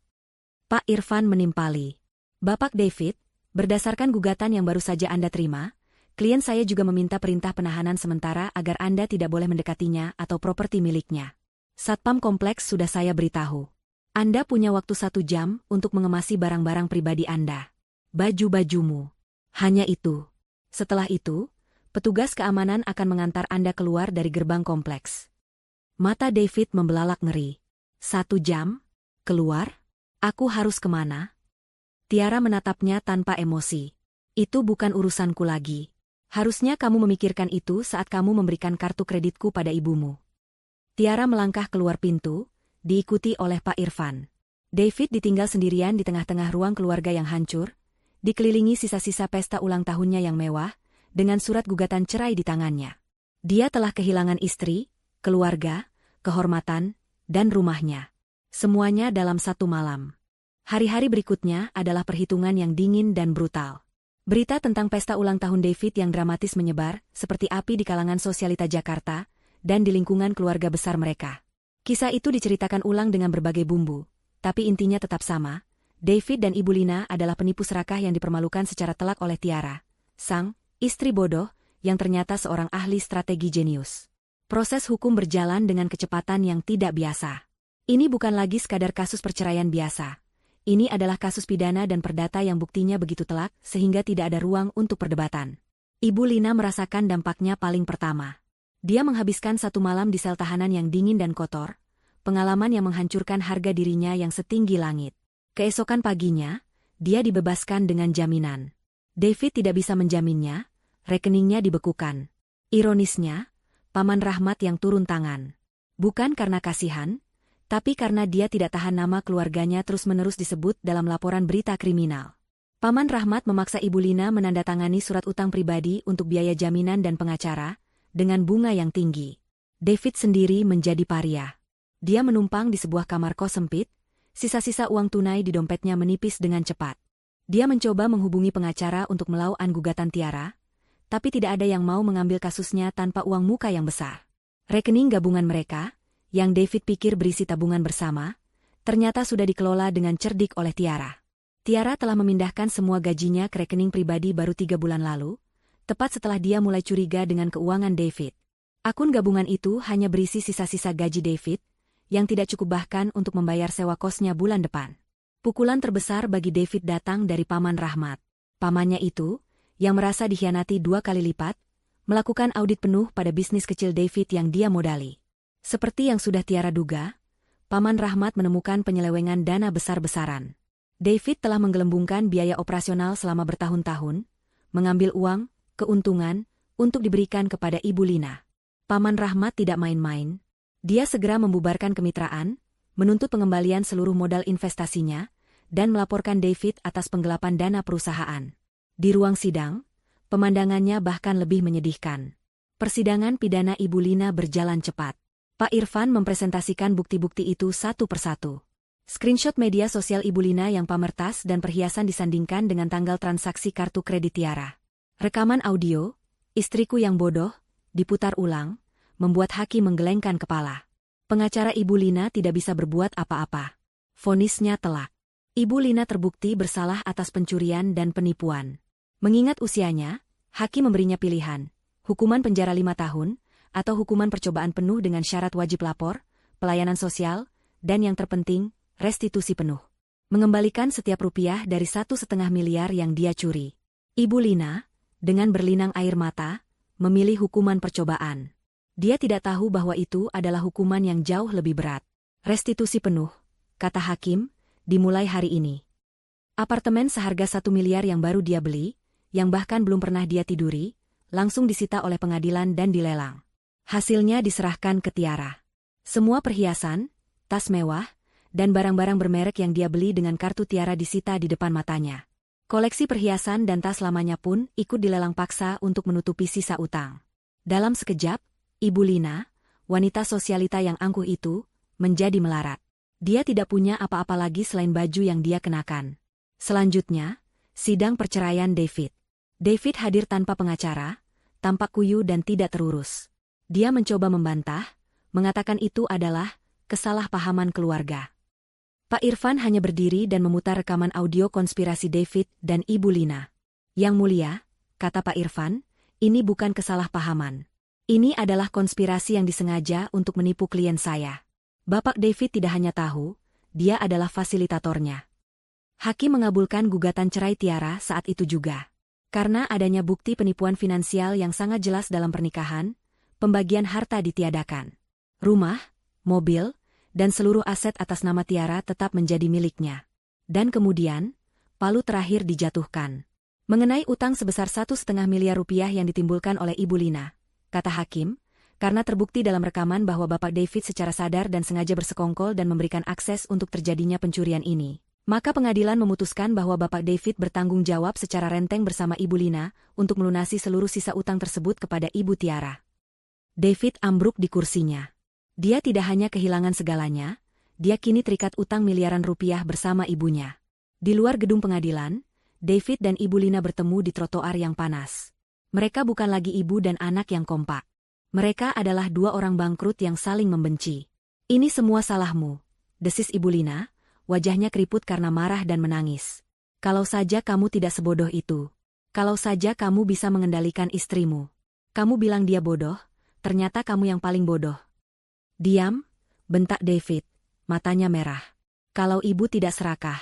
Pak Irfan menimpali. Bapak David, berdasarkan gugatan yang baru saja Anda terima, klien saya juga meminta perintah penahanan sementara agar Anda tidak boleh mendekatinya atau properti miliknya. Satpam kompleks sudah saya beritahu. Anda punya waktu 1 jam untuk mengemasi barang-barang pribadi Anda. Baju-bajumu. Hanya itu. Setelah itu, petugas keamanan akan mengantar Anda keluar dari gerbang kompleks. Mata David membelalak ngeri. 1 jam? Keluar? Aku harus kemana? Tiara menatapnya tanpa emosi. Itu bukan urusanku lagi. Harusnya kamu memikirkan itu saat kamu memberikan kartu kreditku pada ibumu. Tiara melangkah keluar pintu, diikuti oleh Pak Irfan. David ditinggal sendirian di tengah-tengah ruang keluarga yang hancur, dikelilingi sisa-sisa pesta ulang tahunnya yang mewah, dengan surat gugatan cerai di tangannya. Dia telah kehilangan istri, keluarga, kehormatan, dan rumahnya. Semuanya dalam 1 malam. Hari-hari berikutnya adalah perhitungan yang dingin dan brutal. Berita tentang pesta ulang tahun David yang dramatis menyebar, seperti api di kalangan sosialita Jakarta, dan di lingkungan keluarga besar mereka. Kisah itu diceritakan ulang dengan berbagai bumbu, tapi intinya tetap sama. David dan Ibu Lina adalah penipu serakah yang dipermalukan secara telak oleh Tiara, sang istri bodoh, yang ternyata seorang ahli strategi jenius. Proses hukum berjalan dengan kecepatan yang tidak biasa. Ini bukan lagi sekadar kasus perceraian biasa. Ini adalah kasus pidana dan perdata yang buktinya begitu telak sehingga tidak ada ruang untuk perdebatan. Ibu Lina merasakan dampaknya paling pertama. Dia menghabiskan 1 malam di sel tahanan yang dingin dan kotor, pengalaman yang menghancurkan harga dirinya yang setinggi langit. Keesokan paginya, dia dibebaskan dengan jaminan. David tidak bisa menjaminnya, rekeningnya dibekukan. Ironisnya, Paman Rahmat yang turun tangan. Bukan karena kasihan, tapi karena dia tidak tahan nama keluarganya terus-menerus disebut dalam laporan berita kriminal. Paman Rahmat memaksa Ibu Lina menandatangani surat utang pribadi untuk biaya jaminan dan pengacara, dengan bunga yang tinggi. David sendiri menjadi paria. Dia menumpang di sebuah kamar kos sempit, sisa-sisa uang tunai di dompetnya menipis dengan cepat. Dia mencoba menghubungi pengacara untuk melawan gugatan Tiara, tapi tidak ada yang mau mengambil kasusnya tanpa uang muka yang besar. Rekening gabungan mereka, yang David pikir berisi tabungan bersama, ternyata sudah dikelola dengan cerdik oleh Tiara. Tiara telah memindahkan semua gajinya ke rekening pribadi baru 3 bulan lalu, tepat setelah dia mulai curiga dengan keuangan David. Akun gabungan itu hanya berisi sisa-sisa gaji David, yang tidak cukup bahkan untuk membayar sewa kosnya bulan depan. Pukulan terbesar bagi David datang dari Paman Rahmat. Pamannya itu, yang merasa dikhianati 2 kali lipat, melakukan audit penuh pada bisnis kecil David yang dia modali. Seperti yang sudah Tiara duga, Paman Rahmat menemukan penyelewengan dana besar-besaran. David telah menggelembungkan biaya operasional selama bertahun-tahun, mengambil uang, keuntungan, untuk diberikan kepada Ibu Lina. Paman Rahmat tidak main-main. Dia segera membubarkan kemitraan, menuntut pengembalian seluruh modal investasinya, dan melaporkan David atas penggelapan dana perusahaan. Di ruang sidang, pemandangannya bahkan lebih menyedihkan. Persidangan pidana Ibu Lina berjalan cepat. Pak Irfan mempresentasikan bukti-bukti itu satu persatu. Screenshot media sosial Ibu Lina yang pamer tas dan perhiasan disandingkan dengan tanggal transaksi kartu kredit Tiara. Rekaman audio, istriku yang bodoh, diputar ulang, membuat hakim menggelengkan kepala. Pengacara Ibu Lina tidak bisa berbuat apa-apa. Vonisnya telak. Ibu Lina terbukti bersalah atas pencurian dan penipuan. Mengingat usianya, hakim memberinya pilihan, hukuman penjara 5 tahun, atau hukuman percobaan penuh dengan syarat wajib lapor, pelayanan sosial, dan yang terpenting, restitusi penuh. Mengembalikan setiap rupiah dari 1,5 miliar yang dia curi. Ibu Lina, dengan berlinang air mata, memilih hukuman percobaan. Dia tidak tahu bahwa itu adalah hukuman yang jauh lebih berat. Restitusi penuh, kata hakim, dimulai hari ini. Apartemen seharga 1 miliar yang baru dia beli, yang bahkan belum pernah dia tiduri, langsung disita oleh pengadilan dan dilelang. Hasilnya diserahkan ke Tiara. Semua perhiasan, tas mewah, dan barang-barang bermerek yang dia beli dengan kartu Tiara disita di depan matanya. Koleksi perhiasan dan tas lamanya pun ikut dilelang paksa untuk menutupi sisa utang. Dalam sekejap, Ibu Lina, wanita sosialita yang angkuh itu, menjadi melarat. Dia tidak punya apa-apa lagi selain baju yang dia kenakan. Selanjutnya, sidang perceraian David. David hadir tanpa pengacara, tampak kuyu dan tidak terurus. Dia mencoba membantah, mengatakan itu adalah kesalahpahaman keluarga. Pak Irfan hanya berdiri dan memutar rekaman audio konspirasi David dan Ibu Lina. Yang mulia, kata Pak Irfan, ini bukan kesalahpahaman. Ini adalah konspirasi yang disengaja untuk menipu klien saya. Bapak David tidak hanya tahu, dia adalah fasilitatornya. Hakim mengabulkan gugatan cerai Tiara saat itu juga. Karena adanya bukti penipuan finansial yang sangat jelas dalam pernikahan, pembagian harta ditiadakan. Rumah, mobil, dan seluruh aset atas nama Tiara tetap menjadi miliknya. Dan kemudian, palu terakhir dijatuhkan. Mengenai utang sebesar 1,5 miliar rupiah yang ditimbulkan oleh Ibu Lina, kata hakim, karena terbukti dalam rekaman bahwa Bapak David secara sadar dan sengaja bersekongkol dan memberikan akses untuk terjadinya pencurian ini, maka pengadilan memutuskan bahwa Bapak David bertanggung jawab secara renteng bersama Ibu Lina untuk melunasi seluruh sisa utang tersebut kepada Ibu Tiara. David ambruk di kursinya. Dia tidak hanya kehilangan segalanya, dia kini terikat utang miliaran rupiah bersama ibunya. Di luar gedung pengadilan, David dan Ibu Lina bertemu di trotoar yang panas. Mereka bukan lagi ibu dan anak yang kompak. Mereka adalah dua orang bangkrut yang saling membenci. Ini semua salahmu, desis Ibu Lina, wajahnya keriput karena marah dan menangis. Kalau saja kamu tidak sebodoh itu. Kalau saja kamu bisa mengendalikan istrimu. Kamu bilang dia bodoh, ternyata kamu yang paling bodoh. Diam, bentak David, matanya merah. Kalau ibu tidak serakah.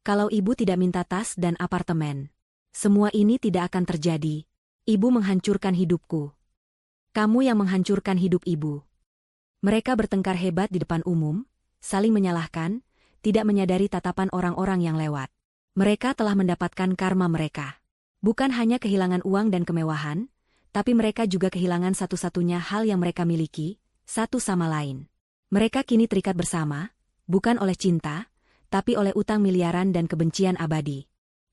Kalau ibu tidak minta tas dan apartemen. Semua ini tidak akan terjadi. Ibu menghancurkan hidupku. Kamu yang menghancurkan hidup ibu. Mereka bertengkar hebat di depan umum, saling menyalahkan, tidak menyadari tatapan orang-orang yang lewat. Mereka telah mendapatkan karma mereka. Bukan hanya kehilangan uang dan kemewahan, tapi mereka juga kehilangan satu-satunya hal yang mereka miliki, satu sama lain. Mereka kini terikat bersama, bukan oleh cinta, tapi oleh utang miliaran dan kebencian abadi.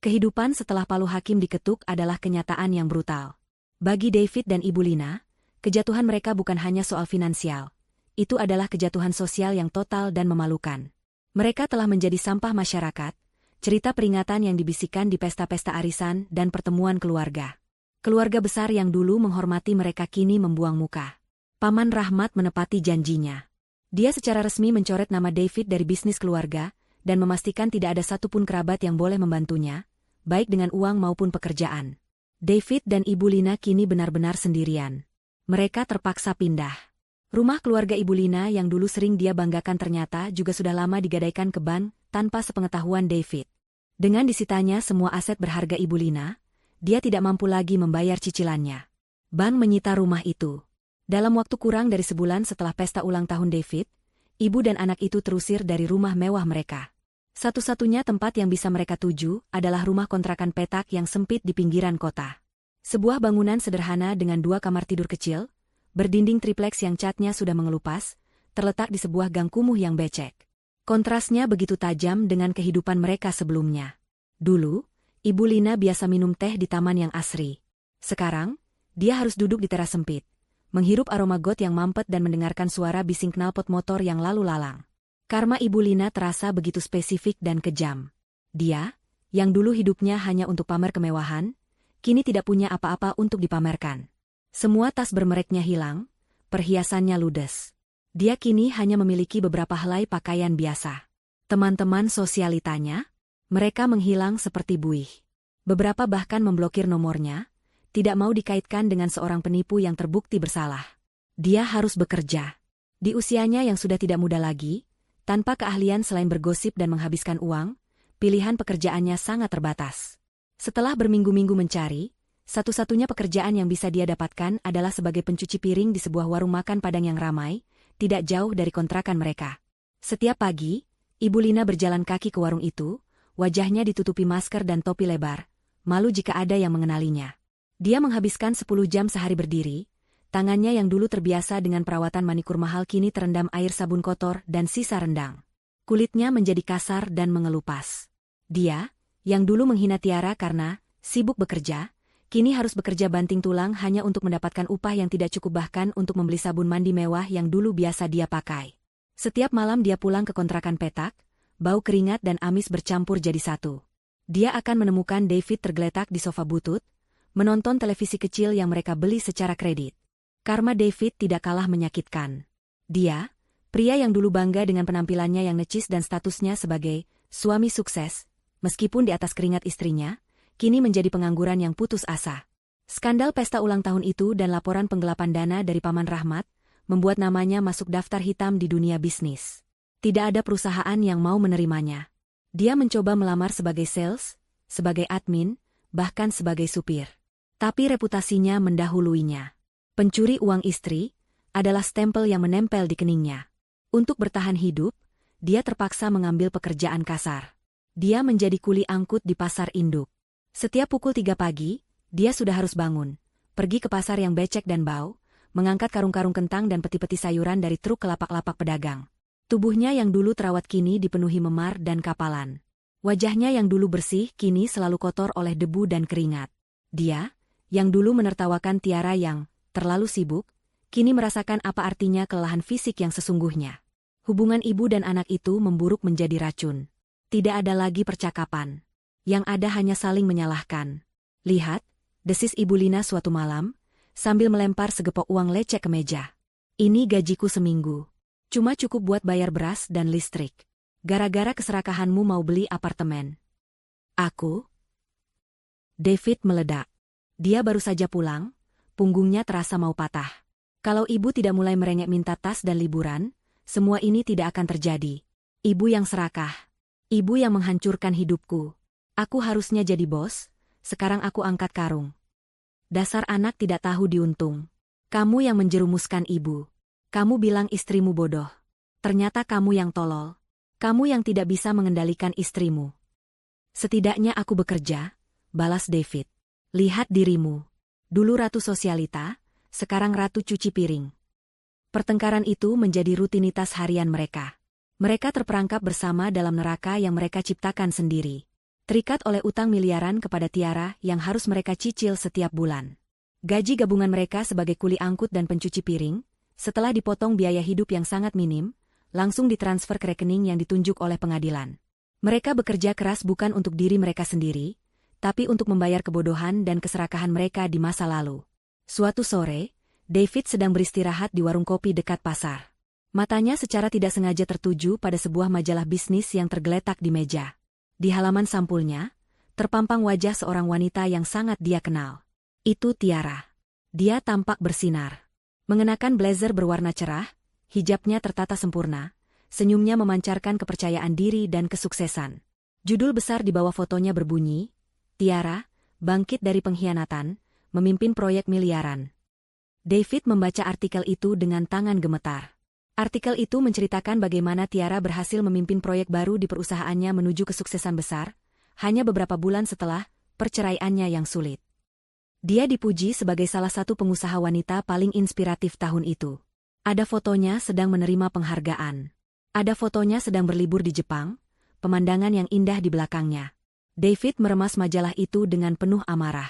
Kehidupan setelah palu hakim diketuk adalah kenyataan yang brutal. Bagi David dan Ibu Lina, kejatuhan mereka bukan hanya soal finansial. Itu adalah kejatuhan sosial yang total dan memalukan. Mereka telah menjadi sampah masyarakat, cerita peringatan yang dibisikkan di pesta-pesta arisan dan pertemuan keluarga. Keluarga besar yang dulu menghormati mereka kini membuang muka. Paman Rahmat menepati janjinya. Dia secara resmi mencoret nama David dari bisnis keluarga, dan memastikan tidak ada satupun kerabat yang boleh membantunya, baik dengan uang maupun pekerjaan. David dan Ibu Lina kini benar-benar sendirian. Mereka terpaksa pindah. Rumah keluarga Ibu Lina yang dulu sering dia banggakan ternyata juga sudah lama digadaikan ke bank tanpa sepengetahuan David. Dengan disitanya semua aset berharga Ibu Lina, dia tidak mampu lagi membayar cicilannya. Bank menyita rumah itu. Dalam waktu kurang dari sebulan setelah pesta ulang tahun David, ibu dan anak itu terusir dari rumah mewah mereka. Satu-satunya tempat yang bisa mereka tuju adalah rumah kontrakan petak yang sempit di pinggiran kota. Sebuah bangunan sederhana dengan 2 kamar tidur kecil, berdinding tripleks yang catnya sudah mengelupas, terletak di sebuah gang kumuh yang becek. Kontrasnya begitu tajam dengan kehidupan mereka sebelumnya. Dulu, Ibu Lina biasa minum teh di taman yang asri. Sekarang, dia harus duduk di teras sempit, menghirup aroma got yang mampet dan mendengarkan suara bising knalpot motor yang lalu lalang. Karma Ibu Lina terasa begitu spesifik dan kejam. Dia, yang dulu hidupnya hanya untuk pamer kemewahan, kini tidak punya apa-apa untuk dipamerkan. Semua tas bermereknya hilang, Perhiasannya ludes. Dia kini hanya memiliki beberapa helai pakaian biasa. Teman-teman sosialitanya, mereka menghilang seperti buih. Beberapa bahkan memblokir nomornya, tidak mau dikaitkan dengan seorang penipu yang terbukti bersalah. Dia harus bekerja. Di usianya yang sudah tidak muda lagi, tanpa keahlian selain bergosip dan menghabiskan uang, pilihan pekerjaannya sangat terbatas. Setelah berminggu-minggu mencari, satu-satunya pekerjaan yang bisa dia dapatkan adalah sebagai pencuci piring di sebuah warung makan Padang yang ramai, tidak jauh dari kontrakan mereka. Setiap pagi, Ibu Lina berjalan kaki ke warung itu, wajahnya ditutupi masker dan topi lebar, malu jika ada yang mengenalinya. Dia menghabiskan 10 jam sehari berdiri, tangannya yang dulu terbiasa dengan perawatan manikur mahal kini terendam air sabun kotor dan sisa rendang. Kulitnya menjadi kasar dan mengelupas. Dia, yang dulu menghina Tiara karena sibuk bekerja, kini harus bekerja banting tulang hanya untuk mendapatkan upah yang tidak cukup bahkan untuk membeli sabun mandi mewah yang dulu biasa dia pakai. Setiap malam dia pulang ke kontrakan petak, bau keringat dan amis bercampur jadi satu. Dia akan menemukan David tergeletak di sofa butut, menonton televisi kecil yang mereka beli secara kredit. Karma David tidak kalah menyakitkan. Dia, pria yang dulu bangga dengan penampilannya yang necis dan statusnya sebagai suami sukses, meskipun di atas keringat istrinya, kini menjadi pengangguran yang putus asa. Skandal pesta ulang tahun itu dan laporan penggelapan dana dari Paman Rahmat membuat namanya masuk daftar hitam di dunia bisnis. Tidak ada perusahaan yang mau menerimanya. Dia mencoba melamar sebagai sales, sebagai admin, bahkan sebagai supir. Tapi reputasinya mendahuluinya. Pencuri uang istri adalah stempel yang menempel di keningnya. Untuk bertahan hidup, dia terpaksa mengambil pekerjaan kasar. Dia menjadi kuli angkut di pasar induk. Setiap pukul 3 pagi, dia sudah harus bangun, pergi ke pasar yang becek dan bau, mengangkat karung-karung kentang dan peti-peti sayuran dari truk ke lapak-lapak pedagang. Tubuhnya yang dulu terawat kini dipenuhi memar dan kapalan. Wajahnya yang dulu bersih kini selalu kotor oleh debu dan keringat. Dia, yang dulu menertawakan Tiara yang terlalu sibuk, kini merasakan apa artinya kelelahan fisik yang sesungguhnya. Hubungan ibu dan anak itu memburuk menjadi racun. Tidak ada lagi percakapan. Yang ada hanya saling menyalahkan. Lihat, desis Ibu Lina suatu malam, sambil melempar segepok uang lecek ke meja. Ini gajiku seminggu. Cuma cukup buat bayar beras dan listrik. Gara-gara keserakahanmu mau beli apartemen. Aku? David meledak. Dia baru saja pulang, punggungnya terasa mau patah. Kalau ibu tidak mulai merengek minta tas dan liburan, semua ini tidak akan terjadi. Ibu yang serakah. Ibu yang menghancurkan hidupku. Aku harusnya jadi bos, sekarang aku angkat karung. Dasar anak tidak tahu diuntung. Kamu yang menjerumuskan ibu. Kamu bilang istrimu bodoh. Ternyata kamu yang tolol. Kamu yang tidak bisa mengendalikan istrimu. Setidaknya aku bekerja, balas David. Lihat dirimu. Dulu ratu sosialita, sekarang ratu cuci piring. Pertengkaran itu menjadi rutinitas harian mereka. Mereka terperangkap bersama dalam neraka yang mereka ciptakan sendiri. Terikat oleh utang miliaran kepada Tiara yang harus mereka cicil setiap bulan. Gaji gabungan mereka sebagai kuli angkut dan pencuci piring, setelah dipotong biaya hidup yang sangat minim, langsung ditransfer ke rekening yang ditunjuk oleh pengadilan. Mereka bekerja keras bukan untuk diri mereka sendiri, tapi untuk membayar kebodohan dan keserakahan mereka di masa lalu. Suatu sore, David sedang beristirahat di warung kopi dekat pasar. Matanya secara tidak sengaja tertuju pada sebuah majalah bisnis yang tergeletak di meja. Di halaman sampulnya, terpampang wajah seorang wanita yang sangat dia kenal. Itu Tiara. Dia tampak bersinar. Mengenakan blazer berwarna cerah, hijabnya tertata sempurna, senyumnya memancarkan kepercayaan diri dan kesuksesan. Judul besar di bawah fotonya berbunyi, Tiara, bangkit dari pengkhianatan, memimpin proyek miliaran. David membaca artikel itu dengan tangan gemetar. Artikel itu menceritakan bagaimana Tiara berhasil memimpin proyek baru di perusahaannya menuju kesuksesan besar, hanya beberapa bulan setelah perceraiannya yang sulit. Dia dipuji sebagai salah satu pengusaha wanita paling inspiratif tahun itu. Ada fotonya sedang menerima penghargaan. Ada fotonya sedang berlibur di Jepang, pemandangan yang indah di belakangnya. David meremas majalah itu dengan penuh amarah.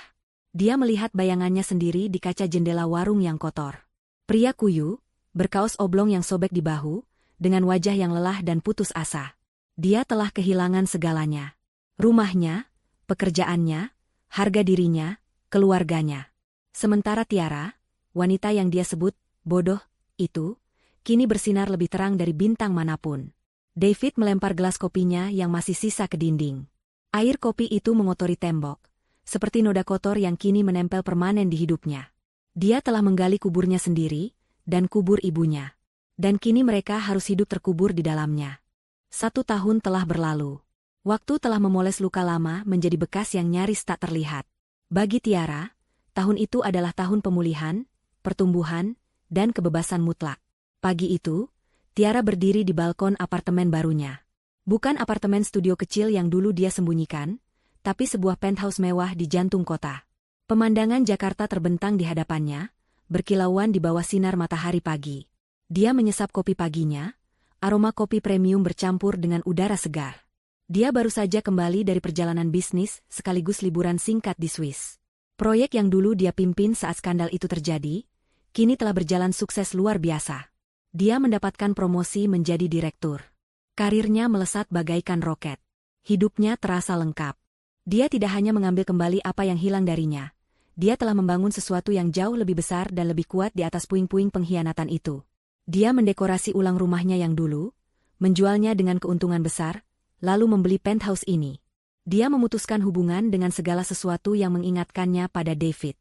Dia melihat bayangannya sendiri di kaca jendela warung yang kotor. Pria kuyu, berkaos oblong yang sobek di bahu, dengan wajah yang lelah dan putus asa. Dia telah kehilangan segalanya. Rumahnya, pekerjaannya, harga dirinya, keluarganya. Sementara Tiara, wanita yang dia sebut bodoh, itu, kini bersinar lebih terang dari bintang manapun. David melempar gelas kopinya yang masih sisa ke dinding. Air kopi itu mengotori tembok, seperti noda kotor yang kini menempel permanen di hidupnya. Dia telah menggali kuburnya sendiri, dan kubur ibunya. Dan kini mereka harus hidup terkubur di dalamnya. 1 tahun telah berlalu. Waktu telah memoles luka lama menjadi bekas yang nyaris tak terlihat. Bagi Tiara, tahun itu adalah tahun pemulihan, pertumbuhan, dan kebebasan mutlak. Pagi itu, Tiara berdiri di balkon apartemen barunya. Bukan apartemen studio kecil yang dulu dia sembunyikan, tapi sebuah penthouse mewah di jantung kota. Pemandangan Jakarta terbentang di hadapannya, berkilauan di bawah sinar matahari pagi. Dia menyesap kopi paginya, aroma kopi premium bercampur dengan udara segar. Dia baru saja kembali dari perjalanan bisnis sekaligus liburan singkat di Swiss. Proyek yang dulu dia pimpin saat skandal itu terjadi, kini telah berjalan sukses luar biasa. Dia mendapatkan promosi menjadi direktur. Karirnya melesat bagaikan roket. Hidupnya terasa lengkap. Dia tidak hanya mengambil kembali apa yang hilang darinya. Dia telah membangun sesuatu yang jauh lebih besar dan lebih kuat di atas puing-puing pengkhianatan itu. Dia mendekorasi ulang rumahnya yang dulu, menjualnya dengan keuntungan besar, lalu membeli penthouse ini. Dia memutuskan hubungan dengan segala sesuatu yang mengingatkannya pada David.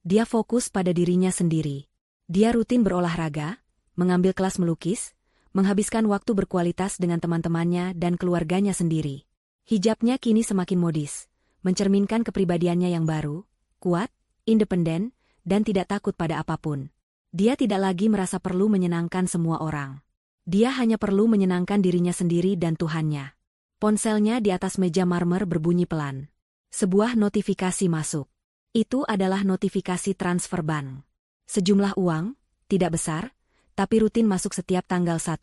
Dia fokus pada dirinya sendiri. Dia rutin berolahraga, mengambil kelas melukis, menghabiskan waktu berkualitas dengan teman-temannya dan keluarganya sendiri. Hijabnya kini semakin modis, mencerminkan kepribadiannya yang baru, kuat, independen, dan tidak takut pada apapun. Dia tidak lagi merasa perlu menyenangkan semua orang. Dia hanya perlu menyenangkan dirinya sendiri dan Tuhannya. Ponselnya di atas meja marmer berbunyi pelan. Sebuah notifikasi masuk. Itu adalah notifikasi transfer bank. Sejumlah uang, tidak besar, tapi rutin masuk setiap tanggal 1.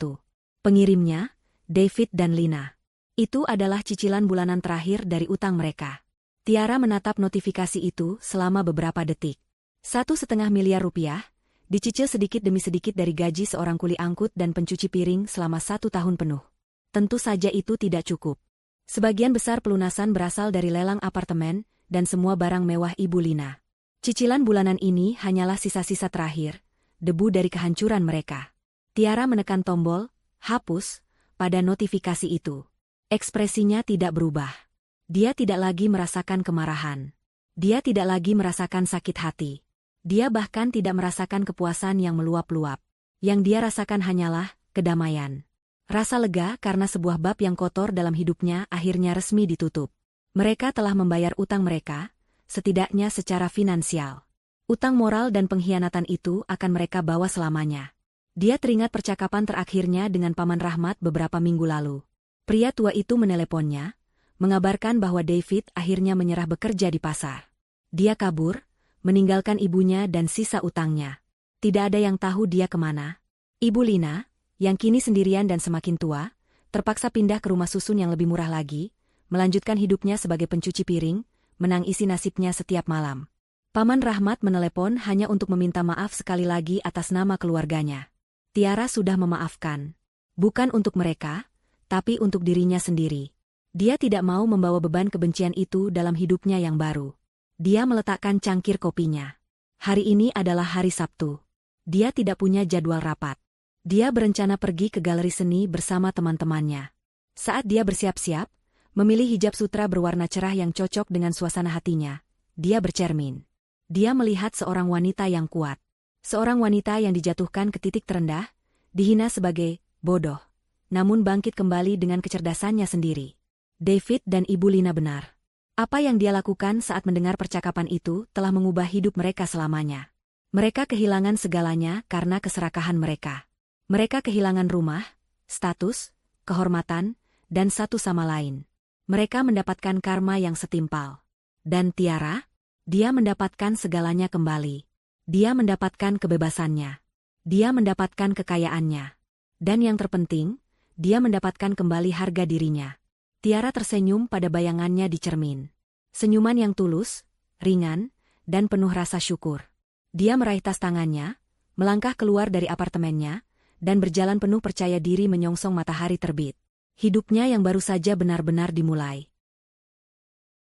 Pengirimnya, David dan Lina. Itu adalah cicilan bulanan terakhir dari utang mereka. Tiara menatap notifikasi itu selama beberapa detik. 1,5 miliar rupiah, dicicil sedikit demi sedikit dari gaji seorang kuli angkut dan pencuci piring selama 1 tahun penuh. Tentu saja itu tidak cukup. Sebagian besar pelunasan berasal dari lelang apartemen dan semua barang mewah Ibu Lina. Cicilan bulanan ini hanyalah sisa-sisa terakhir, debu dari kehancuran mereka. Tiara menekan tombol, hapus, pada notifikasi itu. Ekspresinya tidak berubah. Dia tidak lagi merasakan kemarahan. Dia tidak lagi merasakan sakit hati. Dia bahkan tidak merasakan kepuasan yang meluap-luap. Yang dia rasakan hanyalah kedamaian. Rasa lega karena sebuah bab yang kotor dalam hidupnya akhirnya resmi ditutup. Mereka telah membayar utang mereka, setidaknya secara finansial. Utang moral dan pengkhianatan itu akan mereka bawa selamanya. Dia teringat percakapan terakhirnya dengan Paman Rahmat beberapa minggu lalu. Pria tua itu meneleponnya, mengabarkan bahwa David akhirnya menyerah bekerja di pasar. Dia kabur, meninggalkan ibunya dan sisa utangnya. Tidak ada yang tahu dia kemana. Ibu Lina, yang kini sendirian dan semakin tua, terpaksa pindah ke rumah susun yang lebih murah lagi, melanjutkan hidupnya sebagai pencuci piring, menangisi nasibnya setiap malam. Paman Rahmat menelepon hanya untuk meminta maaf sekali lagi atas nama keluarganya. Tiara sudah memaafkan. Bukan untuk mereka, tapi untuk dirinya sendiri. Dia tidak mau membawa beban kebencian itu dalam hidupnya yang baru. Dia meletakkan cangkir kopinya. Hari ini adalah hari Sabtu. Dia tidak punya jadwal rapat. Dia berencana pergi ke galeri seni bersama teman-temannya. Saat dia bersiap-siap, memilih hijab sutra berwarna cerah yang cocok dengan suasana hatinya, dia bercermin. Dia melihat seorang wanita yang kuat. Seorang wanita yang dijatuhkan ke titik terendah, dihina sebagai bodoh, namun bangkit kembali dengan kecerdasannya sendiri. David dan Ibu Lina benar. Apa yang dia lakukan saat mendengar percakapan itu telah mengubah hidup mereka selamanya. Mereka kehilangan segalanya karena keserakahan mereka. Mereka kehilangan rumah, status, kehormatan, dan satu sama lain. Mereka mendapatkan karma yang setimpal. Dan Tiara? Dia mendapatkan segalanya kembali. Dia mendapatkan kebebasannya. Dia mendapatkan kekayaannya. Dan yang terpenting, dia mendapatkan kembali harga dirinya. Tiara tersenyum pada bayangannya di cermin. Senyuman yang tulus, ringan, dan penuh rasa syukur. Dia meraih tas tangannya, melangkah keluar dari apartemennya, dan berjalan penuh percaya diri menyongsong matahari terbit. Hidupnya yang baru saja benar-benar dimulai.